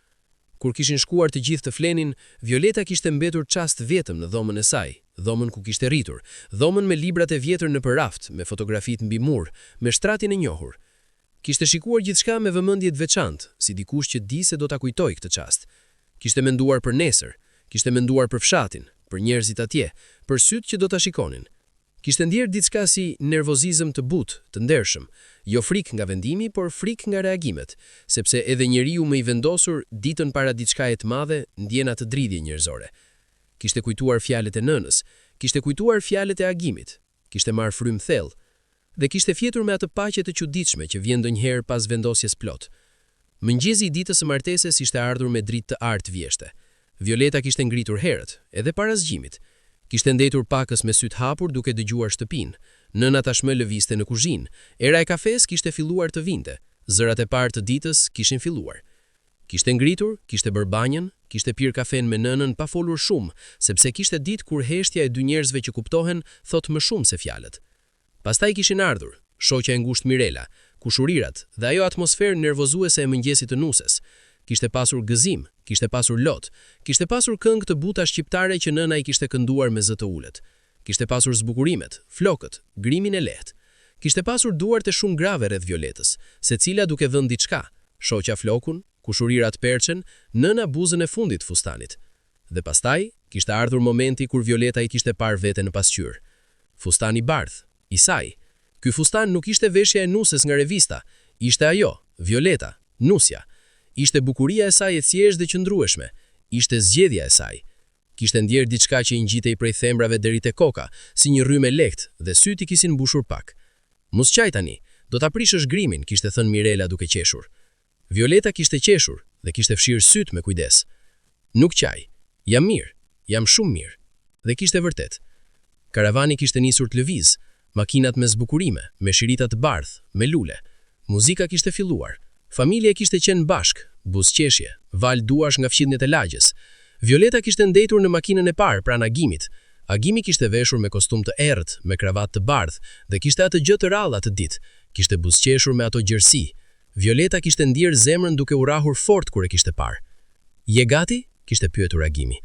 Kur kishin shkuar të gjithë të flenin, Violeta kishte mbetur çast vetëm në dhomën e saj, dhomën ku kishte rritur, dhomën me librat e vjetër në përraft, me fotografitë mbi mur, me shtratin e njohur. Kishte shikuar gjithçka me vëmendje të veçantë, si dikush që di se do ta kujtojë këtë çast. Kishte menduar për nesër, kishte menduar për fshatin, për njerëzit atje, për sytë që do ta shikonin. Kishte ndjerë diçka si nervozizëm të butë, të ndershëm, jo frikë nga vendimi, por frikë nga reagimet, sepse edhe njeriu më i vendosur ditën para diçkaje të madhe ndjen atë dridhje njerëzore. Kishte kujtuar fjalët e nënës, kishte kujtuar fjalët e agimit, kishte marrë frymë thellë dhe kishte fjetur me atë paqe të çuditshme që vjen ndonjëherë pas vendosjes plot. Mëngjesi i ditës së martesës ishte ardhur me dritë të artë vjeshte. Violeta kishte ngritur herët, edhe para zgjimit. Kishte ndetur pakës me syt hapur duke dëgjuar shtëpinë. Nëna tashmë lëvizte në kuzhinë. Era e kafes kishte filluar të vinte. Zërat e parë të ditës kishin filluar. Kishte ngritur, kishte bërë banjën, kishte pirë kafen me nënën pa folur shumë, sepse kishte ditë kur heshtja e dy njerëzve që kuptohen thot më shumë se fjalët. Pastaj kishin ardhur shoqja e ngushtë Mirela, kushurirat dhe ajo atmosferë nervozuese e mëngjesit të nuses. Kishte pasur gëzim, kishte pasur lot, kishte pasur këngë të buta shqiptare që nëna i kishte kënduar me zë të ulët. Kishte pasur zbukurimet, flokët, grimin e lehtë. Kishte pasur duart e shumë grave rreth Violetës, secila duke dhënë diçka, shoqja flokun, kushurirat perçen, nëna buzën e fundit fustanit. Dhe pastaj kishte ardhur momenti kur Violeta i kishte parë veten në pasqyrë. Fustani bardh, i saj. Ky fustan nuk ishte veshja e nusës nga revista, ishte ajo, Violeta, nusja. Ishte bukuria e saj e thjeshtë dhe qëndrueshme, ishte zgjedhja e saj. Kishte ndjerë diçka që i ngjitej prej thembrave deri te koka, si një rrymë lehtë dhe syt i kishin mbushur pak. Mos qaj tani, do ta prishësh grimin, kishte thënë Mirela duke qeshur. Violeta kishte qeshur dhe kishte fshirë syt me kujdes. Nuk qaj, jam mirë, jam shumë mirë. Dhe kishte vërtet. Karavani kishte nisur të lëviz, makinat me zbukurime, me shirita të bardh, me lule. Muzika kishte filluar. Familja kishte qenë bashk, buzëqeshje, val duash nga fqinjet e lagjes. Violeta kishte ndetur në makinën e parë pranë Agimit. Agimi kishte veshur me kostum të errët, me kravatë të bardh dhe kishte atë gjë të rrallë atë ditë. Kishte buzëqeshur me ato gjersi. Violeta kishte ndjerë zemrën duke u rrahur fort kur e kishte parë. Je gati? Kishte pyetur Agimi.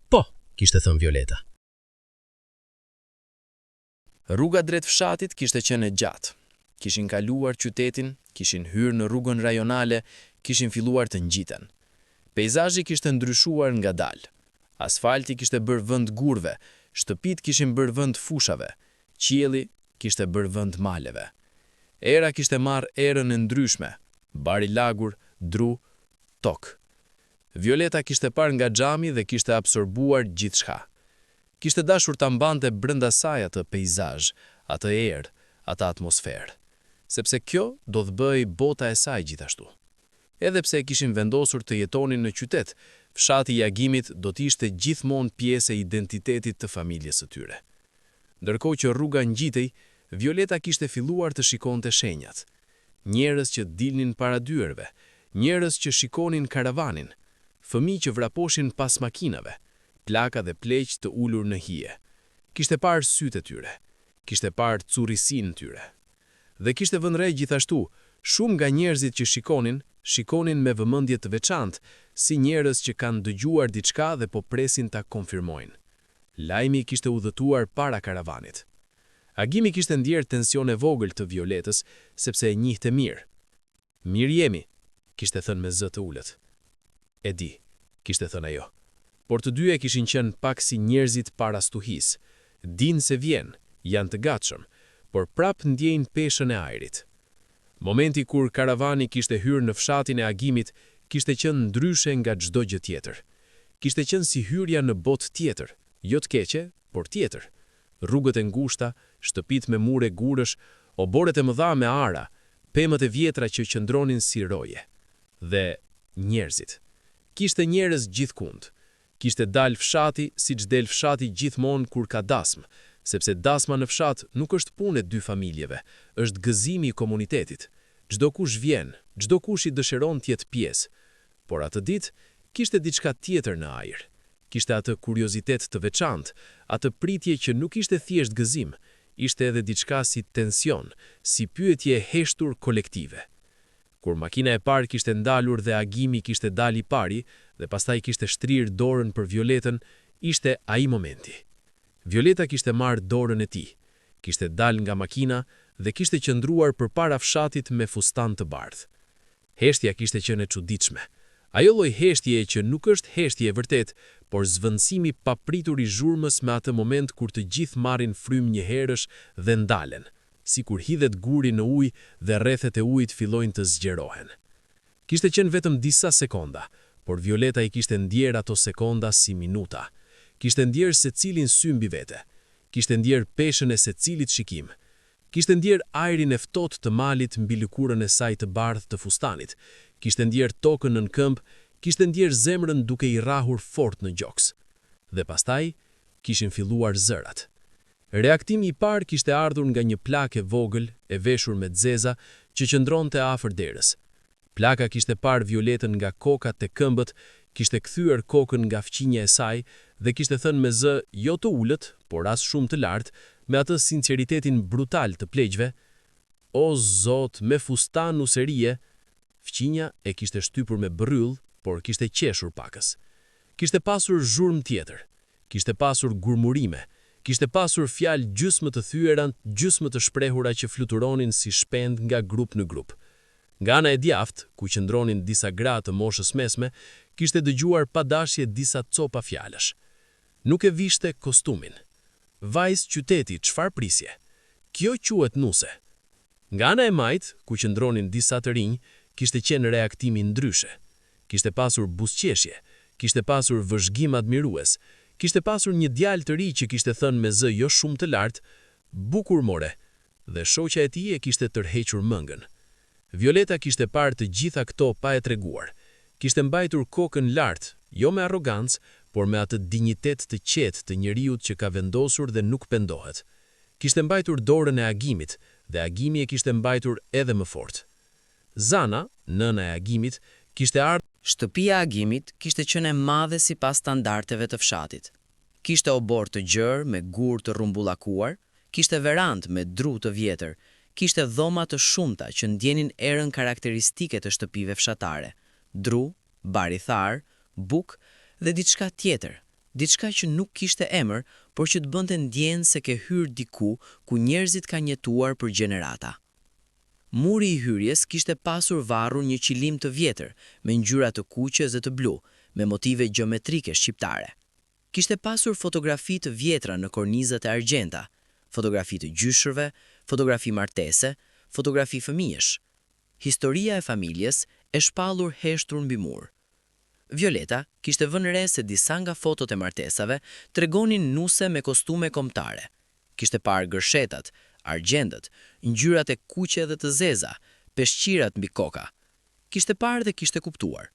Po, kishte thënë Violeta. Rruga drejt fshatit kishte qenë e gjatë. Kishin kaluar qytetin, kishin hyrë në rrugën rajonale, kishin filluar të ngjiten. Peizazhi kishte ndryshuar ngadalë. Asfalti kishte bërë vend gurve, shtëpit kishin bërë vend fushave, qielli kishte bërë vend maleve. Era kishte marrë erën e ndryshme, bari lagur, dru, tok. Violeta kishte parë nga xhami dhe kishte absorbuar gjithçka. Kishte dashur ta mbante brenda saj atë peizazh, atë erë, atë atmosferë, sepse kjo do të bëj bota e saj gjithashtu. Edhe pse kishin vendosur të jetonin në qytet, fshati i Agimit do të ishte gjithmonë pjesë e identitetit të familjes së tyre. Ndërkohë që rruga ngjitej, Violeta kishte filluar të shikonte shenjat. Njerëz që dilnin para dyerve, njerëz që shikonin karavanin, fëmijë që vraposhin pas makinave, plaka dhe pleq të ulur në hije. Kishte parë sytë e tyre, kishte parë currisin tyre. Dhe kishte vënë re gjithashtu, shumë nga njerëzit që shikonin me vëmendje të veçantë, si njerëz që kanë dëgjuar diçka dhe po presin ta konfirmojnë. Lajmi kishte udhëtuar para karavanit. Agimi kishte ndjerë tension e vogël të Violetës, sepse e njihte mirë. Mirë jemi, kishte thënë me zë të ulët. E di, kishte thënë ajo. Por të dyja kishin qenë pak si njerëzit para stuhis. Dinë se vjen, janë të gatshëm, por prap ndjejnë peshën e ajrit. Momenti kur karavani kishte hyrë në fshatin e Agimit, kishte qenë ndryshe nga çdo gjë tjetër. Kishte qenë si hyrja në botë tjetër, jo të keqe, por tjetër. Rrugët e ngushta, shtëpit me mure gurësh, oboret e mëdha me ara, pemët e vjetra që qëndronin si roje. Dhe njerëzit. Kishte njerëz gjithkund. Kishte dalë fshati siç del fshati gjithmonë kur ka dasmë, sepse dasma në fshat nuk është punë e dy familjeve, është gëzimi i komunitetit. Çdo kush vjen, çdo kush i dëshiron të jetë pjesë. Por atë ditë kishte diçka tjetër në ajër. Kishte atë kuriozitet të veçantë, atë pritje që nuk ishte thjesht gëzim, ishte edhe diçka si tension, si pyetje e heshtur kolektive. Kur makina e parë kishte ndalur dhe Agimi kishte dalë i pari dhe pastaj kishte shtrirë dorën për Violetën, ishte ai momenti. Violeta kishte marrë dorën e tij, kishte dalë nga makina dhe kishte qëndruar përpara fshatit me fustan të bardhë. Heshtja kishte qenë e çuditshme. Ajo lloj heshtjeje që nuk është heshtje e vërtet, por zvendësimi papritur i zhurmës me atë moment kur të gjithë marrin frym një herësh dhe ndalen, sikur hidhet guri në ujë dhe rrethet e ujit fillojnë të zgjerohen. Kishte qenë vetëm disa sekonda, por Violeta i kishte ndjer ato sekonda si minuta. Kishte ndjer secilin sy mbi vete. Kishte ndjer peshën e secilit shikim. Kishte ndjer ajrin e ftohtë të malit mbi lëkurën e saj të bardhë të fustanit. Kishte ndjer tokën nën këmbë, kishte ndjer zemrën duke i rrahur fort në gjoks. Dhe pastaj kishin filluar zërat. Reaktimi i parë kishte ardhur nga një plakë e vogël e veshur me zeza që qëndronte afër derës. Plaka kishte parë Violetën nga koka te këmbët, kishte kthyer kokën nga fqinja e saj dhe kishte thënë me zë jo të ulët, por as shumë të lartë, me atë sinceritetin brutal të pleqve: "O Zot, me fustan nuserie." Fqinja e kishte shtypur me bryll, por kishte qeshur pakës. Kishte pasur zhurmë tjetër, kishte pasur gurmurime, kishte pasur fjalë gjysmë të thyera, gjysmë të shprehura që fluturonin si shpend nga grup në grup. Nga ana e djathtë, ku qëndronin disa gra të moshës mesme, kishte dëgjuar pa dashje disa copa fjalësh. Nuk e vishte kostumin. Vajzë qyteti, çfarë prisje? Kjo quhet nuse. Nga ana e majt, ku qëndronin disa të rinj, kishte qenë reaktimi ndryshe. Kishte pasur buzëqeshje, kishte pasur vëzhgim admirues, kishte pasur një djalë të ri që kishte thënë me zë jo shumë të lartë: "Bukur more." Dhe shoqja e tij e kishte tërhequr mëngën. Violeta kishte parë të gjitha këto pa e treguar. Kishte mbajtur kokën lart, jo me arrogancë, por me atë dinjitet të qetë të njeriut që ka vendosur dhe nuk pendohet. Kishte mbajtur dorën e Agimit, dhe Agimi e kishte mbajtur edhe më fort. Zana, nëna e Agimit, kishte ardhur. Shtëpia e Agimit kishte qenë e madhe sipas standardeve të fshatit. Kishte obor të gjerë me gur të rrumbullakuar, kishte verandë me dru të vjetër, kishte dhoma të shumta që ndjenin erën karakteristike të shtëpive fshatare: dru, baritharë, buk dhe diçka tjetër, diçka që nuk kishte emër, por që të bënte ndjenë se ke hyrë diku ku njerëzit kanë jetuar për gjenerata. Muri i hyrjes kishte pasur varur një qilim të vjetër, me ngjyra të kuqe dhe të blu, me motive gjeometrike shqiptare. Kishte pasur fotografi të vjetra në kornizat e argjenta, fotografi të gjyshërve, fotografi martese, fotografi fëmijësh. Historia e familjes e shpallur heshtur mbi mur. Violeta kishte vënë re se disa nga fotot e martesave tregonin nuse me kostume kombëtare. Kishte parë gërshetat, argjendët, ngjyrat e kuqe dhe të zeza, peshqirat mbi koka. Kishte parë dhe kishte kuptuar.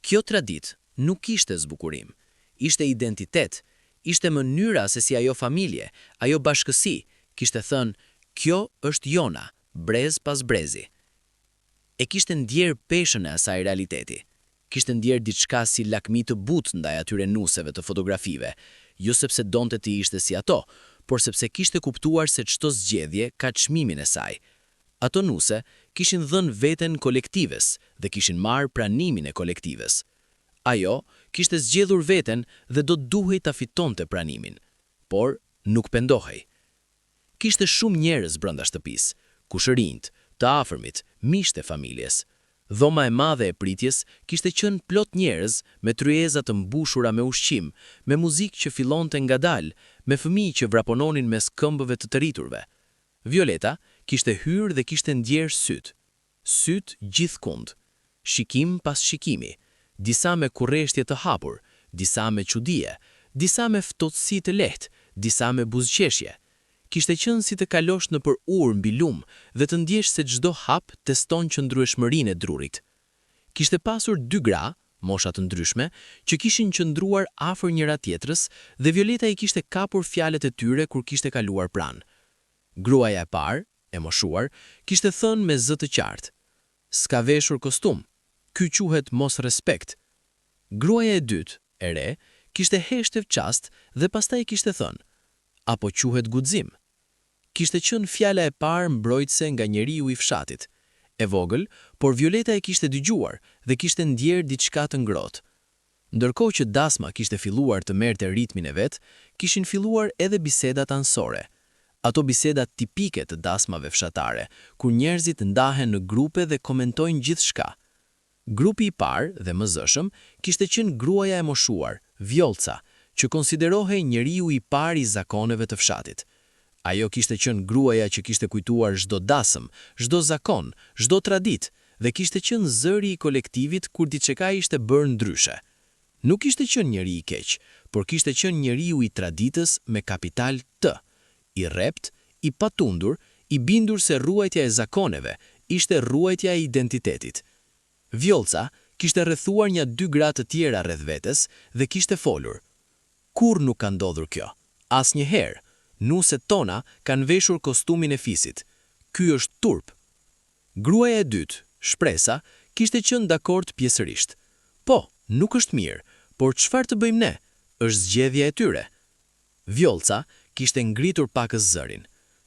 Kjo traditë nuk ishte zbukurim, ishte identitet, ishte mënyra se si ajo familje, ajo bashkësi, kishte thënë: "Kjo është jona, brez pas brezi." E kishte ndjer peshën e asaj realiteti. Kishte ndjer diçka si lakmi të butë ndaj atyre nuseve të fotografive, jo sepse donte të ishte si ato, por sepse kishte kuptuar se çdo zgjedhje ka çmimin e saj. Ato nuse kishin dhënë veten kolektives dhe kishin marrë pranimin e kolektives. Ajo kishte zgjedhur veten dhe do duhej ta fitonte pranimin, por nuk pendohej. Kishte shumë njerëz brenda shtëpisë, kushërinjt, të afërmit, miqtë e familjes. Dhoma e madhe e pritjes kishte qenë plot njerëz me tryeza të mbushura me ushqim, me muzikë që fillonte ngadalë, me fëmijë që vrapononin mes këmbëve të rriturve. Violeta kishte hyrë dhe kishte ndjer syt gjithkund, shikim pas shikimi, disa me kurreshtje të hapur, disa me çudie, disa me ftohtësi të lehtë, disa me buzëqeshje. Kishte qenë si të kalosh nëpër urë mbi lum dhe të ndjesh se çdo hap teston qëndrueshmërinë e drurit. Kishte pasur 2 gra, mosha të ndryshme, që kishin qëndruar afër njëra tjetrës dhe Violeta i kishte kapur fjalët e tyre kur kishte kaluar pranë. Gruaja e parë, e moshuar, kishte thënë me zë të qartë: "S'ka veshur kostum. Ky quhet mos respekt." Gruaja e dytë, e re, kishte heshtë fçast dhe pastaj kishte thënë: "Apo quhet guxim." Kishte qenë fjala e parë mbrojtëse nga njeriu i fshatit. E vogël, por Violeta e kishte dëgjuar dhe kishte ndjer diçka të ngrohtë. Ndërkohë që dasma kishte filluar të merrte ritmin e vet, kishin filluar edhe bisedat anësore. Ato bisedat tipike të dasmave fshatare, kur njerëzit ndahen në grupe dhe komentojnë gjithçka. Grupi I parë dhe më zëshëm kishte qenë gruaja e moshuar, Vjolca, që konsiderohej njeriu I parë I zakoneve të fshatit. Ajo kishte qenë gruaja që kishte kujtuar çdo dasëm, çdo zakon, çdo traditë dhe kishte qenë zëri I kolektivit kur diçka ishte bërë ndryshe. Nuk kishte qenë njeri I keq, por kishte qenë njeriu I traditës me kapital T, I rrept, I patundur, I bindur se ruajtja e zakoneve ishte ruajtja e identitetit. Vjolca kishte rrethuar 2 gra të tjera rreth vetes dhe kishte folur. Kur nuk ka ndodhur kjo? Asnjëherë. Nuset tona kanë veshur kostumin e fisit. Ky është turp. Gruaja e dytë, Shpresa, kishte qenë dakord pjesërisht. Po, nuk është mirë, por çfarë të bëjmë ne? Është zgjedhja e tyre. Vjolca kishte ngritur pakës zërin.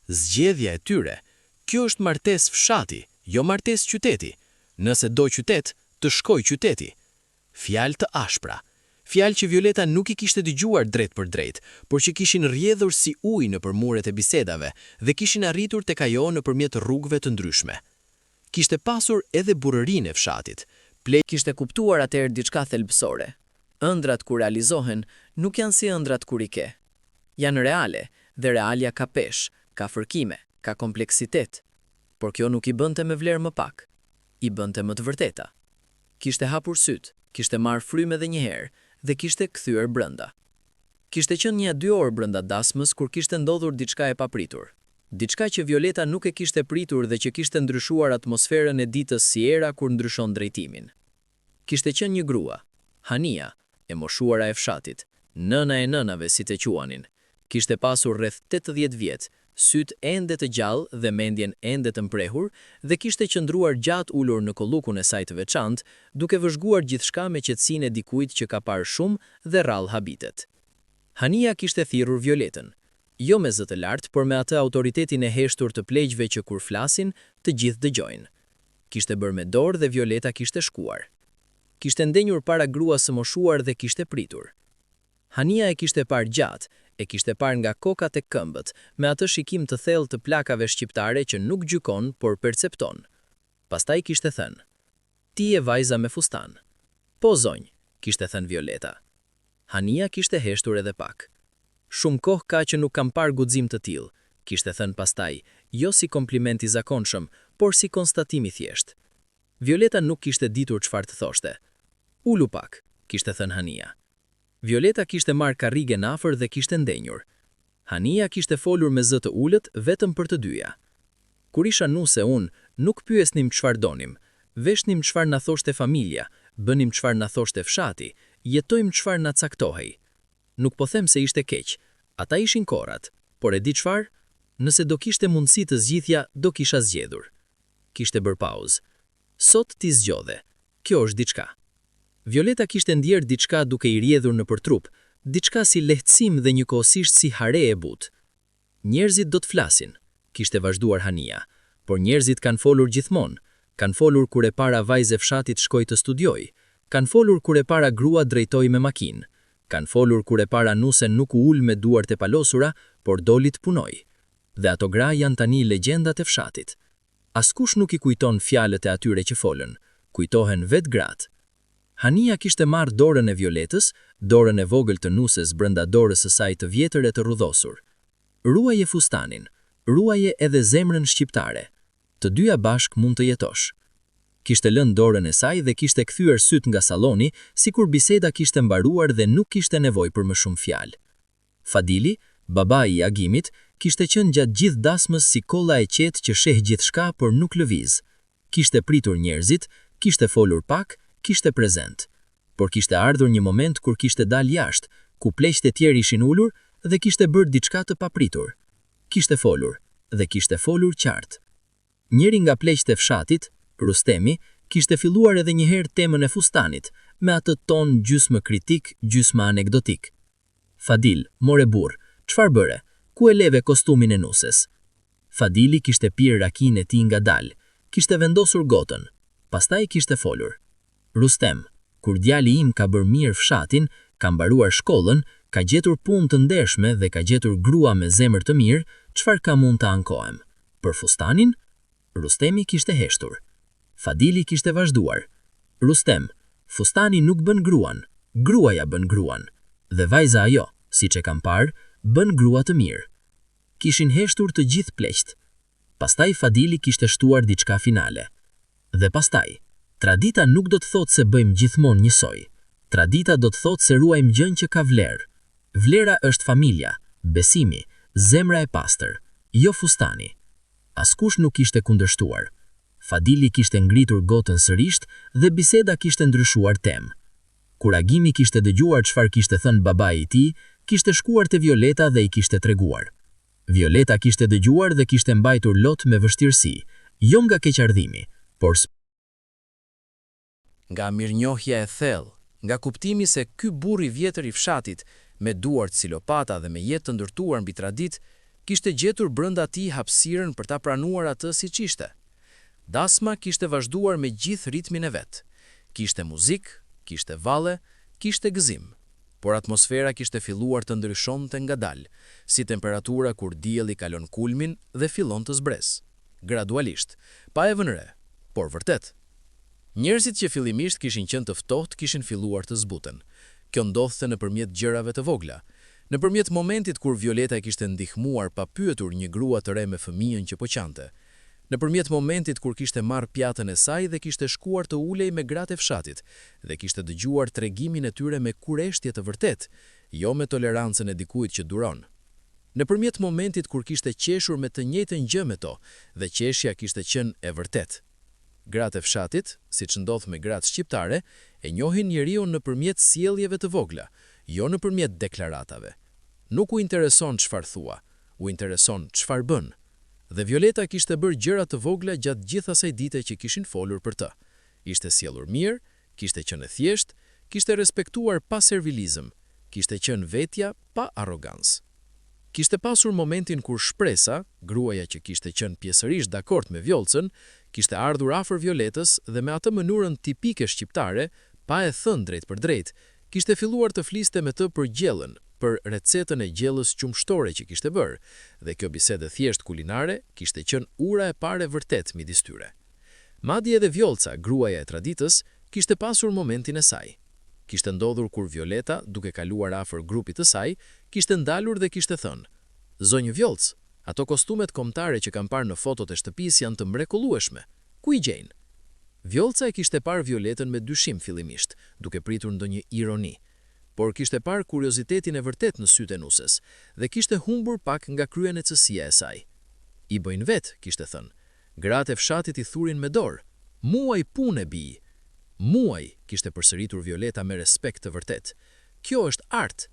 Zgjedhja e tyre? Kjo është martesë fshati, jo martesë qyteti. Nëse do qytet, të shkoj qyteti. Fjalë të ashpra. Fjalë që Violeta nuk I kishte dëgjuar drejt për drejt, por që kishin rrjedhur si ujë nëpër muret e bisedave dhe kishin arritur tek ajo nëpërmjet rrugëve të ndryshme. Kishte pasur edhe burrërinë e fshatit. Kishte kuptuar atëherë diçka thelbësore. Ëndrat kur realizohen nuk janë si ëndrat kur I ke. Janë reale dhe realja ka peshë, ka fërkime, ka kompleksitet. Por kjo nuk I bënte me vlerë më pak. I bënte më të vërteta. Kishte hapur syt, kishte marrë frymë edhe një herë dhe kishte kthyer brenda. Kishte qenë 1-2 orë brenda dasmës kur kishte ndodhur diçka e papritur. Diçka që Violeta nuk e kishte pritur dhe që kishte ndryshuar atmosferën e ditës si era kur ndryshon drejtimin. Kishte qenë një grua, Hania, e moshuara e fshatit, nëna e nënave si të quanin. Kishte pasur rreth 80 vjet, syt ende të gjallë dhe mendjen ende të mprehur dhe kishte qëndruar gjatë ulur në kollukun e saj të veçantë, duke vëzhguar gjithçka me qetësinë e dikujt që ka parë shumë dhe rrallë habitet. Hania kishte thirrur Violetën, jo me zë të lartë, por me atë autoritetin e heshtur të pleqve që kur flasin, të gjithë dëgjojnë. Kishte bërë me dorë dhe Violeta kishte shkuar. Kishte ndenjur para gruas së moshuar dhe kishte pritur. Hania e kishte parë gjatë, e kishte parë nga kokat e këmbët, me atë shikim të thellë të plakave shqiptare që nuk gjykon, por percepton. Pastaj kishte thënë, ti je vajza me fustan. Po zonjë, kishte thënë Violeta. Hania kishte heshtur edhe pak. Shumë kohë ka që nuk kam parë guxim të tillë, kishte thënë pastaj, jo si kompliment I zakonshëm, por si konstatim I thjesht. Violeta nuk kishte ditur çfarë të thoshte. Ulu pak, kishte thënë Hania. Violeta kishte marrë karrigen afër dhe kishte ndenjur. Hania kishte folur me zë të ulët vetëm për të dyja. Kur isha nuse unë, nuk pyesnim çfarë donim, veshnim çfarë na thoshte familja, bënim çfarë na thoshte fshati, jetojmë çfarë na caktohej. Nuk po them se ishte keq, ata ishin korrat, por e di çfarë? Nëse do kishte mundësi të zgjidhja, do kisha zgjedhur. Kishte bërë pauzë. Sot ti zgjodhe. Kjo është diçka. Violeta kishte ndjerë diçka duke I rrjedhur nëpër trup, diçka si lehtësim dhe njëkohësisht si hare e butë. Njerëzit do të flasin, kishte vazhduar Hania, por njerëzit kanë folur gjithmonë, kanë folur kur e para vajze fshatit shkoi të studioj, kanë folur kur e para grua drejtoi me makinë, kanë folur kur e para nuse nuk u ul me duart e palosura, por doli të punoj. Dhe ato gra janë tani legjendat e fshatit. Askush nuk I kujton fjalët e atyre që folën, kujtohen vetë gratë. Hania kishte marrë dorën e Violetës, dorën e vogël të nuses brenda dorës së saj të vjetër e të rrudhosur. Ruaje fustanin, ruaje edhe zemrën shqiptare. Të dyja bashk mund të jetosh. Kishte lënë dorën e saj dhe kishte kthyer syt nga salloni, sikur biseda kishte mbaruar dhe nuk kishte nevojë për më shumë fjalë. Fadili, babai I Agimit, kishte qenë gjatë gjithë dasmës si kolla e qetë që sheh gjithçka por nuk lëviz. Kishte pritur njerëzit, kishte folur pak, kishte prezent, por kishte ardhur një moment kur kishte dal jashtë, ku pleqtë e tjerë ishin ulur dhe kishte bërë diçka të papritur. Kishte folur dhe kishte folur qartë. Njëri nga pleqtë e fshatit, Rustemi, kishte filluar edhe një herë temën e fustanit, me atë ton gjysmë kritik, gjysmë anekdotik. Fadil, more burr, çfarë bëre? Ku e leve kostumin e nuses? Fadili kishte pirë rakinë e tij ngadalë, kishte vendosur gotën, pastaj kishte folur. Rustem, kur djali im ka bërë mirë fshatin, ka mbaruar shkollën, ka gjetur punë të ndershme dhe ka gjetur grua me zemër të mirë, çfarë ka mund të ankohem? Për fustanin? Rustemi kishte heshtur. Fadili kishte vazhduar. Rustem, fustani nuk bën gruan, gruaja bën gruan, dhe vajza ajo, siç e kam parë, bën grua të mirë. Kishin heshtur të gjithë pleqt. Pastaj Fadili kishte shtuar diçka finale. Dhe pastaj, tradita nuk do të thotë se bëjmë gjithmonë njësoj. Tradita do të thotë se ruajmë gjën që ka vlerë. Vlera është familja, besimi, zemra e pastër, jo fustani. Askush nuk ishte kundërshtuar. Fadili kishte ngritur gotën sërisht dhe biseda kishte ndryshuar temë. Kur Agimi kishte dëgjuar çfarë kishte thënë babai i tij, kishte shkuar te Violeta dhe i kishte treguar. Violeta kishte dëgjuar dhe kishte mbajtur lot me vështirësi, jo nga keqardhimi, por nga mirënjohja e thellë, nga kuptimi se ky burr i vjetër i fshatit, me duart si lopata dhe me jetë të ndërtuar mbi traditë, kishte gjetur brenda tij hapësirën për ta pranuar atë siç ishte. Dasma kishte vazhduar me gjithë ritmin e vet. Kishte muzikë, kishte valle, kishte gëzim, por atmosfera kishte filluar të ndryshonte ngadalë, si temperatura kur dielli kalon kulmin dhe fillon të zbresë. Gradualisht, pa e vënë re, por vërtet. Njerëzit që fillimisht kishin qenë të ftohtë kishin filluar të zbuten. Kjo ndodhte nëpërmjet gjërave të vogla. Nëpërmjet momentit kur Violeta e kishte ndihmuar pa pyetur një grua të re me fëmijën që po qante. Nëpërmjet momentit kur kishte marrë pjatën e saj dhe kishte shkuar të ulej me gratë e fshatit dhe kishte dëgjuar tregimin e tyre me kureshtje të vërtet, jo me tolerancën e dikujt që duron. Nëpërmjet momentit kur kishte qeshur me të njëjtën gjë me to dhe qeshja kishte qenë e vërtet. Gratë e fshatit, siç ndodh me gratë shqiptare, e njohin njeriu nëpërmjet sjelljeve të vogla, jo nëpërmjet deklaratave. Nuk u intereson çfarë thua, u intereson çfarë bën. Dhe Violeta kishte bërë gjëra të vogla gjatë gjithë asaj dite që kishin folur për të. Ishte sjellur mirë, kishte qenë e thjeshtë, kishte respektuar pa servilizëm, kishte qenë vetja pa arrogancë. Kishte pasur momentin kur Shpresa, gruaja që kishte qenë pjesërisht dakord me Vjollcën, kishte ardhur afër Violetës dhe me atë mënyrën tipike shqiptare, pa e thënë drejt për drejt, kishte filluar të fliste me të për gjellën, për recetën e gjellës qumshtore që kishte bërë, dhe kjo bisedë thjesht kulinare kishte qenë ura e parë vërtet midis tyre. Madje edhe Vjollca, gruaja e traditës, kishte pasur momentin e saj. Kishte ndodhur kur Violeta, duke kaluar afër grupit të saj, kishte ndalur dhe kishte thënë: "Zonjë Vjollc, ato kostumet kombëtare që kam parë në fotot e shtëpisë janë të mrekullueshme. Ku i gjejnë?" Vjollca e kishte parë Violetën me dyshim fillimisht, duke pritur ndonjë ironi, por kishte parë kuriozitetin e vërtet në sytë e nuses dhe kishte humbur pak nga kryenecësia e saj. "I bëjnë vet", kishte thënë. "Gratë e fshatit i thurin me dorë. Muaj punë bi." "Muaj", kishte përsëritur Violeta me respekt të vërtet. "Kjo është art."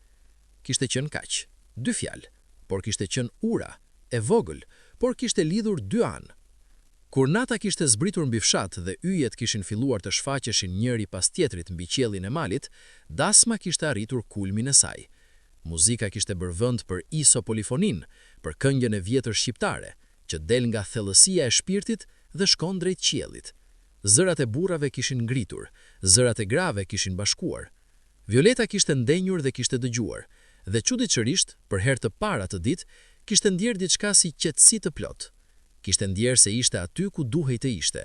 Kishte qenë kaq, 2 fjalë, por kishte qenë ura, e vogël, por kishte lidhur 2 anë. Kur nata kishte zbritur mbi fshat dhe yjet kishin filluar të shfaqeshin njëri pas tjetrit mbi qiellin e malit, Dasma kishte arritur kulmin e saj. Muzika kishte bërë vend për isopolifonin, për këngën e vjetër shqiptare, që del nga thellësia e shpirtit dhe shkon drejt qiellit. Zërat e burrave kishin ngritur, zërat e grave kishin bashkuar. Violeta kishte ndenjur dhe kishte dëgjuar, dhe çuditshërisht, për herë të parë atë ditë, kishte ndjerë diçka si qetësi të plotë. Kishte ndjerë se ishte aty ku duhej të ishte.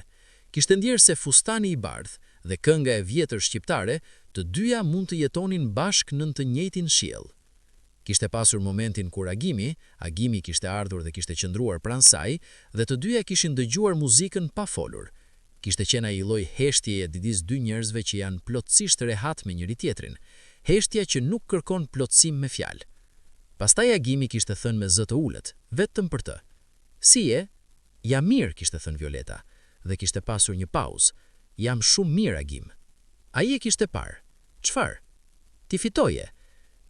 Kishte ndjerë se fustani i bardhë dhe kënga e vjetër shqiptare, të dyja mund të jetonin bashkë në të njëjtin qiell. Kishte pasur momentin kur Agimi kishte ardhur dhe kishte qëndruar pranë saj, dhe të dyja kishin dëgjuar muzikën pa folur. Kishte qenë ai lloj heshtjeje midis 2 njerëzve që janë plotësisht rehat me njëri tjetrin, heshtja që nuk kërkon plotësim me fjalë. Pastaj Agimi kishte thënë me zë të ulët, vetëm për të: "Si je?" "Jam mirë", kishte thënë Violeta, dhe kishte pasur një pauzë. "Jam shumë mirë, Agim." Ai e kishte parë. "Çfarë?" "Ti fitoje."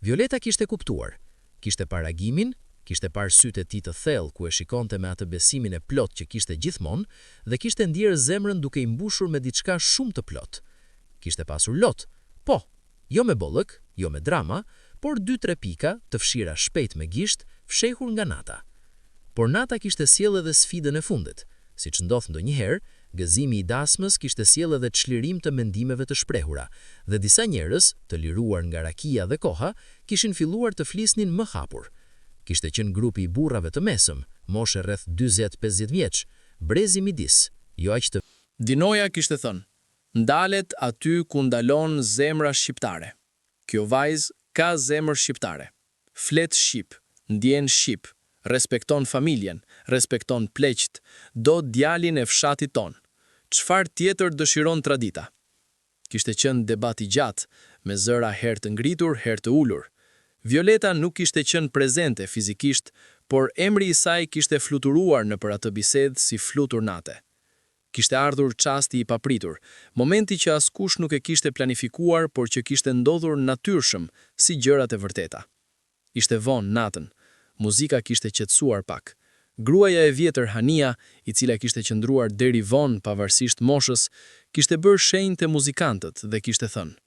Violeta kishte kuptuar. Kishte parë Agimin, kishte parë sytë e tij të thellë ku e shikonte me atë besimin e plot që kishte gjithmonë dhe kishte ndjerë zemrën duke i mbushur me diçka shumë të plot. Kishte pasur lot, po, jo me bollëk, jo me drama, por 2-3 pika të fshira shpejt me gisht, fshehur nga nata. Por nata kishte sjellë edhe sfidën e fundit. Siç ndodh ndonjëherë, gëzimi i dasmës kishte sjellë edhe çlirim të mendimeve të shprehura, dhe disa njerëz, të liruar nga rakia dhe koha, kishin filluar të flisnin më hapur. Kishte qenë grupi i burrave të mesëm, moshe rreth 40-50 vjeç, brezi midis, jo aq të... Dinoja kishte thënë: Ndalet aty ku ndalon zemra shqiptare. Kjo vajzë ka zemër shqiptare. Flet shqip, ndjen shqip, respekton familjen, respekton pleqt, do djalin e fshatit ton. Çfarë tjetër dëshiron tradita? Kishte qenë debat i gjatë, me zëra herë të ngritur, herë të ulur. Violeta nuk kishte qenë prezente fizikisht, por emri i saj kishte fluturuar nëpër atë bisedë si flutur nate. Kishte ardhur çasti i papritur, momenti që askush nuk e kishte planifikuar, por që kishte ndodhur natyrshëm si gjërat e vërteta. Ishte vonë natën, muzika kishte qetësuar pak. Gruaja e vjetër Hania, i cila kishte qëndruar deri vonë pavarësisht moshës, kishte bërë shenjë te muzikantët dhe kishte thënë: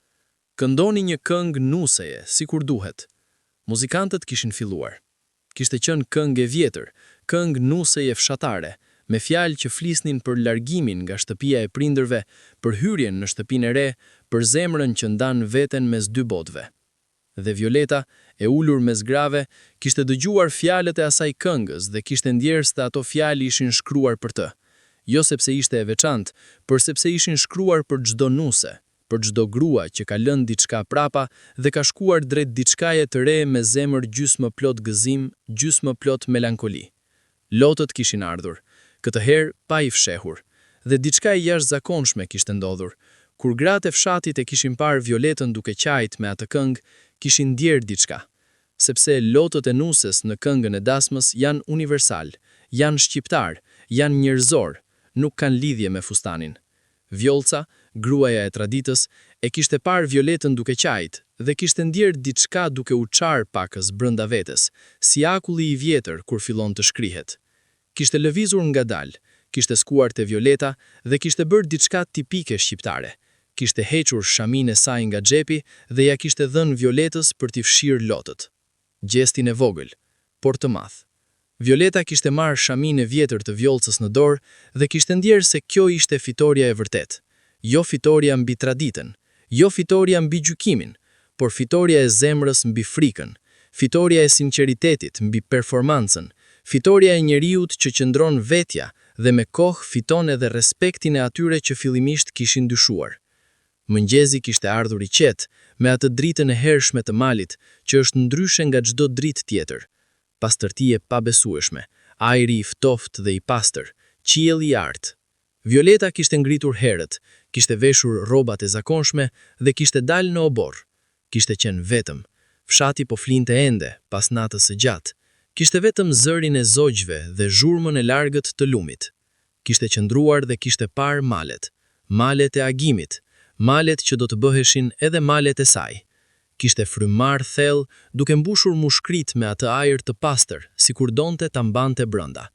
"Këndoni një këngë nuseje, sikur duhet." Muzikantët kishin filluar. Kishte qenë këngë e vjetër, këngë nuseje fshatare, me fjalë që flisnin për largimin nga shtëpia e prindërve, për hyrjen në shtëpinë e re, për zemrën që ndan veten mes dy botëve. Dhe Violeta, e ulur mes grave, kishte dëgjuar fjalët e asaj këngës dhe kishte ndjerë se ato fjalë ishin shkruar për të. Jo sepse ishte e veçantë, por sepse ishin shkruar për çdo nuse, për çdo grua që ka lënë diçka prapa dhe ka shkuar drejt diçkaje të re me zemër gjysmë plot gëzim, gjysmë plot melankoli. Lotët kishin ardhur, këtë herë pa i fshehur, dhe diçka e jashtëzakonshme kishte ndodhur. Kur gratë e fshatit e kishin parë Violetën duke qajt me atë këngë, kishin ndjerë diçka, sepse lotët e nuses në këngën e dasmës janë universal, janë shqiptar, janë njerëzor, nuk kanë lidhje me fustanin. Vjolca, gruaja e traditës, e kishte parë Violetën duke qajt dhe kishte ndjerë diçka duke u çarë pakës brenda vetes, si akulli i vjetër kur fillon të shkrihet. Kishte lëvizur ngadalë, kishte skuar te Violeta dhe kishte bërë diçka tipike shqiptare. Kishte hequr shamin e saj nga xhepi dhe ja kishte dhënë Violetës për t'i fshirë lotët. Gjestin e vogël, por të madh. Violeta kishte marrë shamin e vjetër të Vjolcës në dorë dhe kishte ndjerë se kjo ishte fitoria e vërtet. Jo fitoria mbi traditën, jo fitoria mbi gjykimin, por fitoria e zemrës mbi frikën, fitoria e sinqeritetit mbi performancën, fitoria e njeriut që qëndron vetja dhe me kohë fiton edhe respektin e atyre që fillimisht kishin dyshuar. Mëngjezi kishte ardhur i qetë, me atë dritën e hershme të malit, që është ndryshe nga çdo dritë tjetër. Pastërti e pabesueshme, ajri i ftoftë dhe i pastër, qielli i artë. Violeta kishte ngritur herët, kishte veshur rrobat e zakonshme dhe kishte dalë në obor. Kishte qenë vetëm. Fshati po flinte ende pas natës së gjatë. Kishte vetëm zërin e zogjve dhe zhurmën e largët të lumit. Kishte qëndruar dhe kishte parë malet. Malet e agimit. Malet që do të bëheshin edhe malet e saj. Kishte frymar thellë, duke mbushur mushkrit me atë ajër të pastër, sikur donte ta mbante brenda.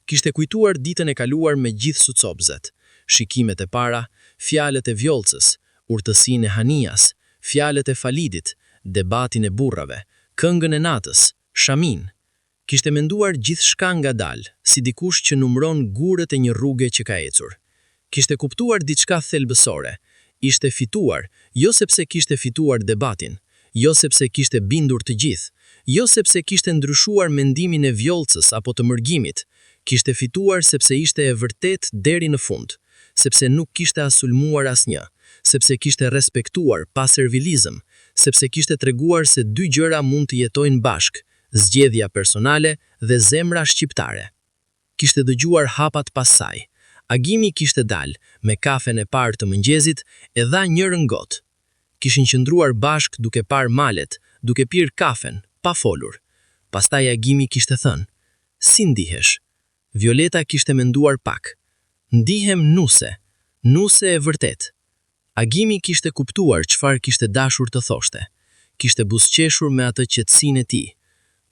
Kishte kujtuar ditën e kaluar me gjithë sucopzet, shikimet e para, fjalët e Vjolcës, urtësinë e Hanias, fjalët e Falidit, debatin e burrave, këngën e natës, shamin. Kishte menduar gjithçka ngadalë, si dikush që numëron gurët e një rruge që ka ecur. Kishte kuptuar diçka thelbësore. Ishte fituar, jo sepse kishte fituar debatin, jo sepse kishte bindur të gjithë, jo sepse kishte ndryshuar mendimin e Vjolcës apo të mërgimit, kishte fituar sepse ishte e vërtet deri në fund, sepse nuk kishte asulmuar asnjë, sepse kishte respektuar pa servilizëm, sepse kishte treguar se dy gjëra mund të jetojnë bashk, zgjedhja personale dhe zemra shqiptare. Kishte dëgjuar hapat pas saj. Agimi kishte dalë, me kafen e parë të mëngjezit, e dha njërën gotë. Kishin qëndruar bashk duke parë malet, duke pirë kafen, pa folur. Pastaj Agimi kishte thënë: "Si ndihesh?" Violeta kishte menduar pak. "Ndihem nuse, nuse e vërtet." Agimi kishte kuptuar çfarë kishte dashur të thoshte. Kishte buzëqeshur me atë qetësinë e tij.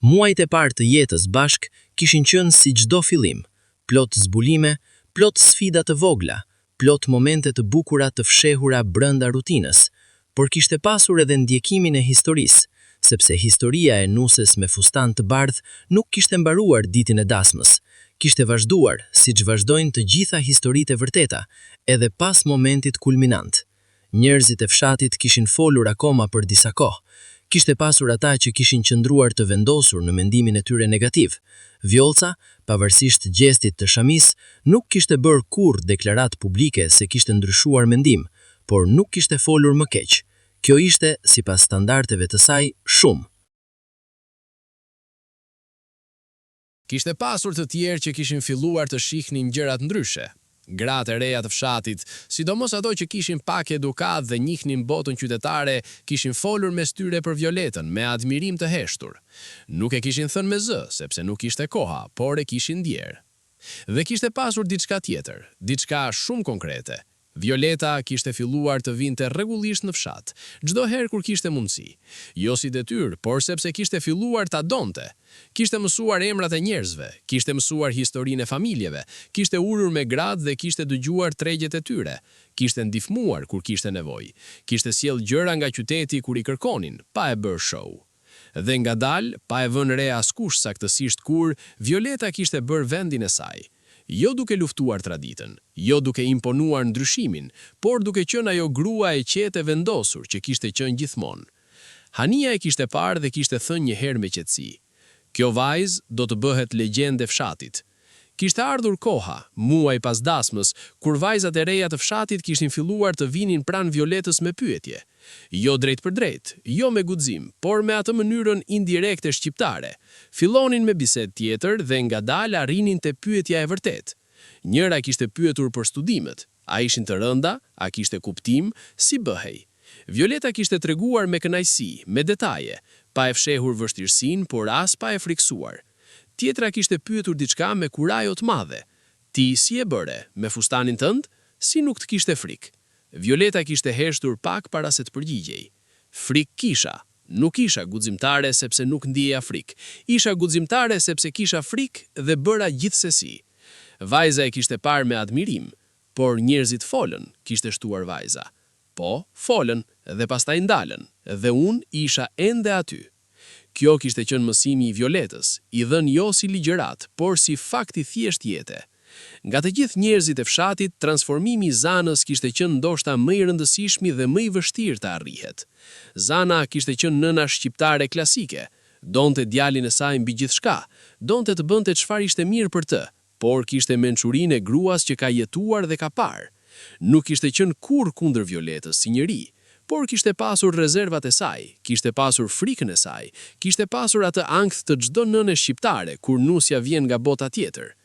Muajt e parë të jetës bashk kishin qenë si çdo fillim, plot zbulime, plot sfida të vogla, plot momente të bukura të fshehura brenda rutinës, por kishte pasur edhe ndjekimin e historisë, sepse historia e nuses me fustan të bardh nuk kishte mbaruar ditën e dasmës. Kishte vazhduar, siç vazhdojnë të gjitha historitë e vërteta, edhe pas momentit kulminant. Njerëzit e fshatit kishin folur akoma për disa kohë. Kishte pasur ata që kishin qëndruar të vendosur në mendimin e tyre negativ. Vjolca, pavarësisht gjestit të shamis, nuk kishte bërë kurrë deklarat publike se kishte ndryshuar mendim, por nuk kishte folur më keq. Kjo ishte, sipas standardeve të saj, shumë. Kishte pasur të tjerë që kishin filluar të shihnin gjërat ndryshe. Gratë e reja të fshatit, sidomos ato që kishin pak edukat dhe njihnin botën qytetare, kishin folur mes tyre për Violetën me admirim të heshtur. Nuk e kishin thënë me zë, sepse nuk ishte koha, por e kishin ndjerë. Dhe kishte pasur diçka tjetër, diçka shumë konkrete. Violeta kishte filluar të vinte rregullisht në fshat, çdo herë kur kishte mundësi. Jo si detyrë, por sepse kishte filluar ta donte. Kishte mësuar emrat e njerëzve, kishte mësuar historinë e familjeve, kishte ulur me gratë dhe kishte dëgjuar tregjet e tyre, kishte ndihmuar kur kishte nevojë, kishte sjell gjëra nga qyteti kur i kërkonin, pa e bërë show. Dhe ngadalë, pa e vënë re askush saktësisht kur, Violeta kishte bërë vendin e saj. Jo duke luftuar traditën, jo duke imponuar ndryshimin, por duke qenë ajo grua e qetë e vendosur që kishte qenë gjithmonë. Hania e kishte parë dhe kishte thënë një herë me qetësi: "Kjo vajzë do të bëhet legjendë e fshatit." Kishte ardhur koha, muaj pas dasmës, kur vajzat e reja të fshatit kishin filluar të vinin pranë Violetës me pyetje. Jo drejt për drejt, jo me guxim, por me atë mënyrën indirekte shqiptare. Fillonin me bisedë tjetër dhe ngadalë arrinin te pyetja e vërtet. Njëra kishte pyetur për studimet, a ishin të rënda, a kishte kuptim, si bëhej. Violeta kishte treguar me kënaqësi, me detaje, pa e fshehur vështirësinë, por as pa e friksuar. Tjetra kishte pyetur diçka me kurajo të madhe. Ti si e bëre, me fustanin tënd? Si nuk të kishte frikë? Violeta kishte heshtur pak para se të përgjigjej. Frikë kisha. Nuk isha guximtare sepse nuk ndjeja frikë. Isha guximtare sepse kisha frikë dhe bëra gjithsesi. Vajza e kishte parë me admirim, por njerëzit folën, kishte shtuar vajza. Po, folën dhe pastaj ndalën, dhe unë isha ende aty. Kjo kishte qenë mësimi i Violetës, i dhënë jo si ligjërat, por si fakti thjesht jete. Nga të gjithë njerëzit e fshatit, transformimi i Zanës kishte qenë ndoshta më i rëndësishmi dhe më i vështirë të arrihet. Zana kishte qenë nëna shqiptare klasike, donte djalin e saj mbi gjithçka, donte të bënte çfarë ishte mirë për të, por kishte mençurinë e gruas që ka jetuar dhe ka parë. Nuk kishte qenë kurrë kundër Violetës si njeri, por kishte pasur rezervat e saj, kishte pasur frikën e saj, kishte pasur atë ankth të çdo nëne shqiptare kur nusja vjen nga bota tjetër.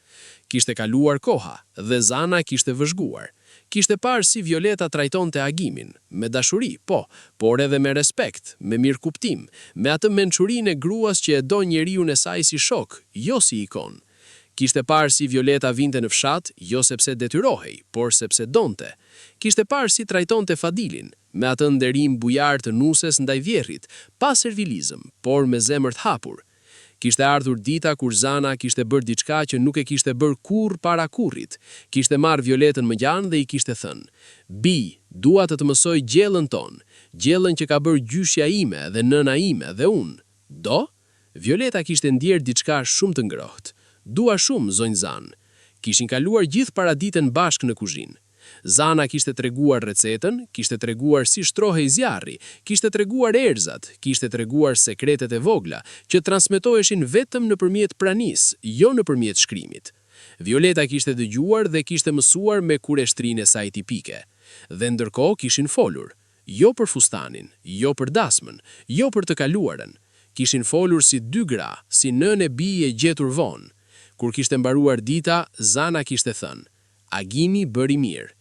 Kishte kaluar koha dhe Zana kishte vëzhguar. Kishte parë si Violeta trajtonte Agimin, me dashuri, po, por edhe me respekt, me mirëkuptim, me atë mençurinë e gruas që e do njeriun e saj si shok, jo si ikon. Kishte parë si Violeta vinte në fshat, jo sepse detyrohej, por sepse donte. Kishte parë si trajtonte Fadilin, me atë nderim bujar të nuses ndaj vjerrit, pa servilizëm, por me zemër të hapur. Kishte ardhur dita kur Zana kishte bërë diçka që nuk e kishte bërë kurrë para kurrit. Kishte marrë Violetën më gjanë dhe i kishte thënë: "Bi, dua të të mësoj gjellën tonë, gjellën që ka bërë gjyshja ime dhe nëna ime dhe unë." Do? Violeta kishte ndjerë diçka shumë të ngrohtë. "Dua shumë, zonjë Zan." Kishin kaluar gjithë paraditën bashkë në kuzhinë. Zana kishte treguar recetën, kishte treguar si shtrohej zjarri, kishte treguar erëzat, kishte treguar sekretet e vogla, që transmetoheshin vetëm nëpërmjet pranisë, jo nëpërmjet shkrimit. Violeta kishte dëgjuar dhe kishte mësuar me kureshtриnë e saj tipike. Dhe ndërkohë kishin folur, jo për fustanin, jo për dasmën, jo për të kaluarën. Kishin folur si dy gra, si nënë e bij e gjetur vonë. Kur kishte mbaruar dita, Zana kishte thënë: "Agimi bëri mirë."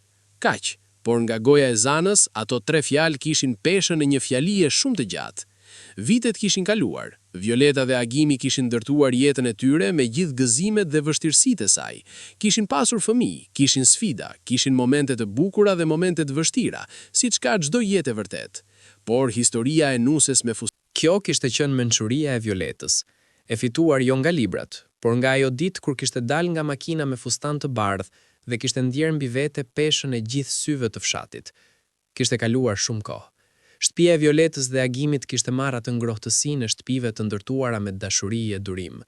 Kaq, por nga goja e Zanës, ato 3 fjalë kishin peshën e një fjalie shumë të gjatë. Vitet kishin kaluar, Violeta dhe Agimi kishin ndërtuar jetën e tyre me gjithë gëzimet dhe vështirësitë e saj. Kishin pasur fëmijë, kishin sfida, kishin momente të bukura dhe momente të vështira, siç ka çdo jetë e vërtet. Por historia e nuses me Kjo kishte qenë mençuria e Violetës, e fituar jo nga librat, por nga ajo ditë kur kishte dalë nga makina me fustan të bardhë dhe kishte ndjerë mbi vete peshën e gjithë syve të fshatit. Kishte kaluar shumë kohë. Shtëpia e Violetës dhe Agimit kishte marrë atë ngrohtësinë e shtëpive të ndërtuara me dashuri e durim.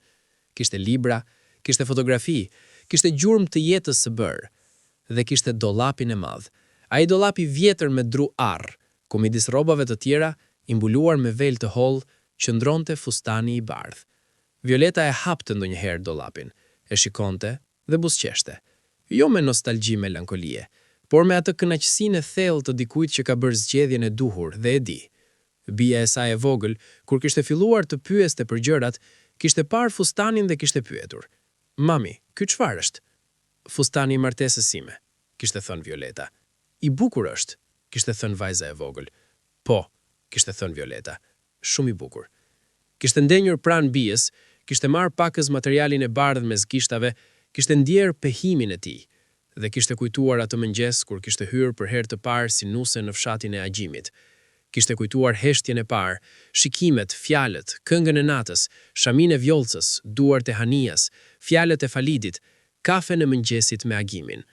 Kishte libra, kishte fotografi, kishte gjurmë të jetës së bërë, dhe kishte dollapin e madh. Ai dollap i vjetër me dru arr, ku midis rrobave të tjera, i mbuluar me vel të hollë, qëndronte fustani i bardhë. Violeta e hapte ndonjëherë dollapin, e shikonte dhe buzëqeshte. Jo me nostalgji melankolie, por me atë kënaqësinë e thellë të dikujt që ka bërë zgjedhjen e duhur dhe e di. Bija e saj e vogël, kur kishte filluar të pyeste për gjërat, kishte parë fustanin dhe kishte pyetur: "Mami, ky çfarë është?" "Fustani i martesës sime," kishte thënë Violeta. "I bukur është," kishte thënë vajza e vogël. "Po," kishte thënë Violeta. "Shumë i bukur." Kishte ndenjur pranë bijës, kishte marrë pakës materialin e bardhë mes gishtave, kishte ndjerë pehimin e tij dhe kishte kujtuar atë mëngjes kur kishte hyrë për herë të parë si nuse në fshatin e agjimit. Kishte kujtuar heshtjen e parë, shikimet, fjalët, këngën e natës, shamin e vjollcës, duart e Hanias, fjalët e Falidit, kafen e mëngjesit me agimin.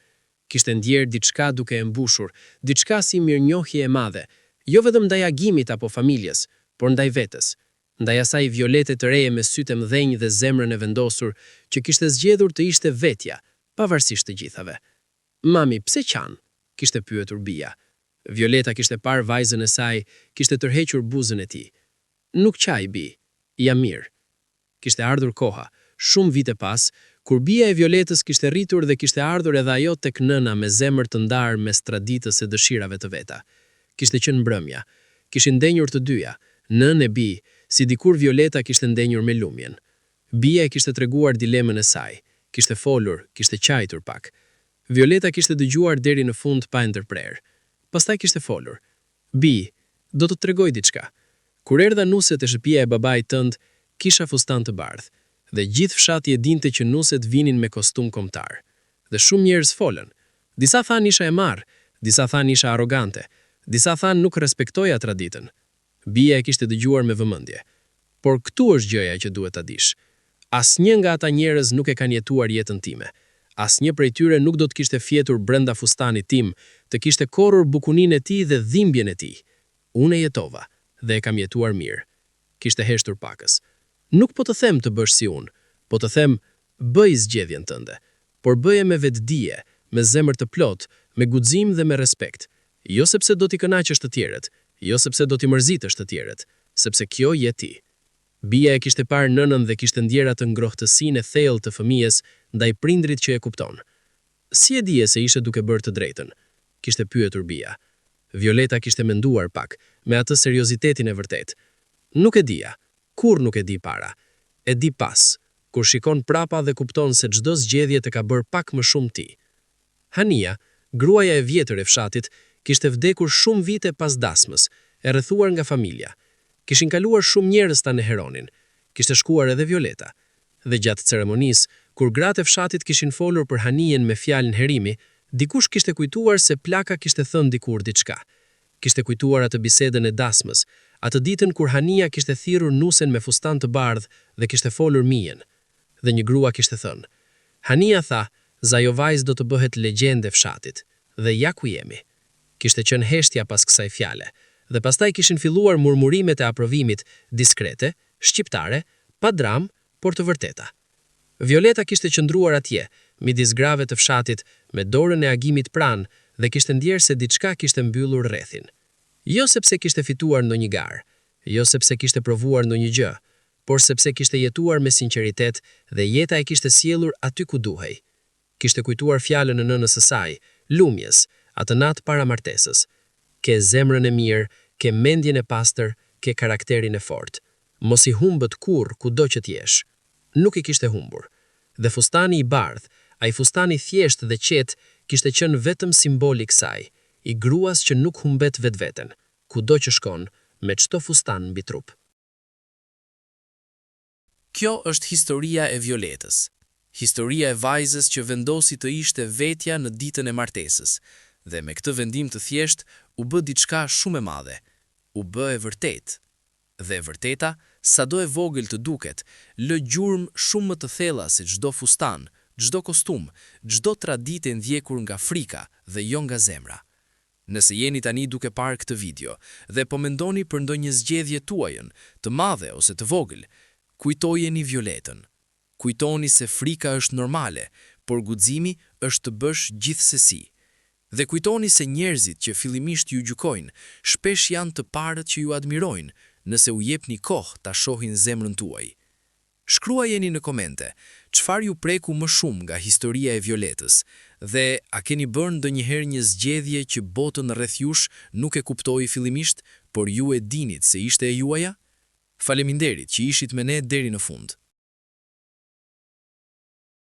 Kishte ndjerë diçka duke e mbushur, diçka si mirënjohje e madhe, jo vetëm ndaj agimit apo familjes, por ndaj vetes, ndaj asaj Violete të reje me sytë mëdhenj dhe zemrën e vendosur që kishte zgjedhur të ishte vetja, pavarësisht të gjithave. "Mami, pse qan?" kishte pyetur bija. Violeta kishte parë vajzën e saj, kishte tërhequr buzën e tij. "Nuk qaj, bi, jam mirë." Kishte ardhur koha, shumë vite pas, kur bija e Violetës kishte rritur dhe kishte ardhur edhe ajo tek nëna me zemër të ndarë mes traditës e dëshirave të veta. Kishte qenë mbrëmja, kishin ndenjur të dyja, nënë e bi, si dikur Violeta kishte ndenjur me lumjen. Bija e kishte treguar dilemën e saj, kishte folur, kishte qajtur pak. Violeta kishte dëgjuar deri në fund pa ndërprerë. Pastaj kishte folur: "Bi, do të tregoj diçka. Kur erdha nuset e shtëpia e babait tënd, kisha fustan të bardhë, dhe gjithë fshati e dinte që nuset vinin me kostum kombëtar. Dhe shumë njerëz folën. Disa thanë isha e marrë, disa thanë isha arrogante, disa thanë nuk respektoja traditën." Bija e kishte dëgjuar me vëmendje. "Por këtu është gjëja që duhet ta dish. Asnjë nga ata njerëz nuk e kanë jetuar jetën time. Asnjë prej tyre nuk do të kishte fjetur brenda fustanit tim, të kishte korrur bukuninë e tij dhe dhimbjen e tij. Unë e jetova dhe e kam jetuar mirë." Kishte heshtur pakës. "Nuk po të them të bësh si unë, po të them, bëj zgjedhjen tënde, por bëje me vetdije, me zemër të plot, me guxim dhe me respekt. Jo sepse do t'i kënaqësh të tjerët, jo sepse do t'i mërzitësh të tjerët, sepse kjo je ti." Bija e kishte parë nënën dhe kishte ndjer atë ngrohtësinë e thellë të fëmijës ndaj prindrit që e kupton. "Si e dije se ishe duke bërë të drejtën?" kishte pyetur bija. Violeta kishte menduar pak, me atë seriozitetin e vërtet. "Nuk e dija, kur nuk e di para. E di pas, kur shikon prapa dhe kupton se çdo zgjedhje të ka bërë pak më shumë ti." Hania, gruaja e vjetër e fshatit, kishte vdekur shumë vite pas dasmës, e rrethuar nga familja. Kishin kaluar shumë njerëz ta neheronin. Kishte shkuar edhe Violeta. Dhe gjatë ceremonisë, kur gratë e fshatit kishin folur për Hanien me fjalën herimi, dikush kishte kujtuar se plaka kishte thënë dikur diçka. Kishte kujtuar atë bisedën e dasmës, atë ditën kur Hania kishte thirrur nusen me fustan të bardhë dhe kishte folur mijen. Dhe një grua kishte thënë: "Hania tha, za ajo vajzë do të bëhet legjendë e fshatit, dhe ja ku jemi." Kishte qenë heshtja pas kësaj fjale, dhe pastaj kishin filluar murmurimet e aprovimit, diskrete, shqiptare, pa dram, por të vërteta. Violeta kishte qëndruar atje, midis grave të fshatit, me dorën e agimit pranë, dhe kishte ndjerë se diçka kishte mbyllur rrethin. Jo sepse kishte fituar ndonjë garë, jo sepse kishte provuar ndonjë gjë, por sepse kishte jetuar me sinqeritet dhe jeta e kishte sjellur aty ku duhej. Kishte kujtuar fjalën e nënës së saj, lumjes, atë natë para martesës: "Ke zemrën e mirë, ke mendjen e pastër, ke karakterin e fortë. Mos i humbët kurrë kudo që t'jesh." Nuk i kishte humbur. Dhe fustani i bardhë, ai fustani thjesht dhe qetë, kishte qenë vetëm simboli i kësaj, i gruas që nuk humbet vetveten, kudo që shkon, me çdo fustan mbi trup. Kjo është historia e Violetës. Historia e vajzës që vendosi të ishte vetja në ditën e martesës, dhe me këtë vendim të thjesht u bë diçka shumë e madhe. U bë e vërtet. Dhe e vërteta, sado e vogël të duket, lë gjurmë shumë më të thella se çdo fustan, çdo kostum, çdo traditë ndjekur nga frika dhe jo nga zemra. Nëse jeni tani duke parë këtë video dhe po mendoni për ndonjë zgjedhje tuajën, të madhe ose të vogël, kujtojeni Violetën. Kujtoni se frika është normale, por guximi është të bësh gjithsesi. Dhe kujtoni se njerëzit që fillimisht ju gjykojnë, shpesh janë të parët që ju admirojnë, nëse u jepni kohë ta shohin zemrën tuaj. Shkruajeni në komente çfarë ju preku më shumë nga historia e Violetës Dhe a keni bërë ndonjëherë një zgjedhje që botën rreth jush nuk e kuptoi fillimisht, por ju e dinit se ishte e juaja? Faleminderit që ishit me ne deri në fund.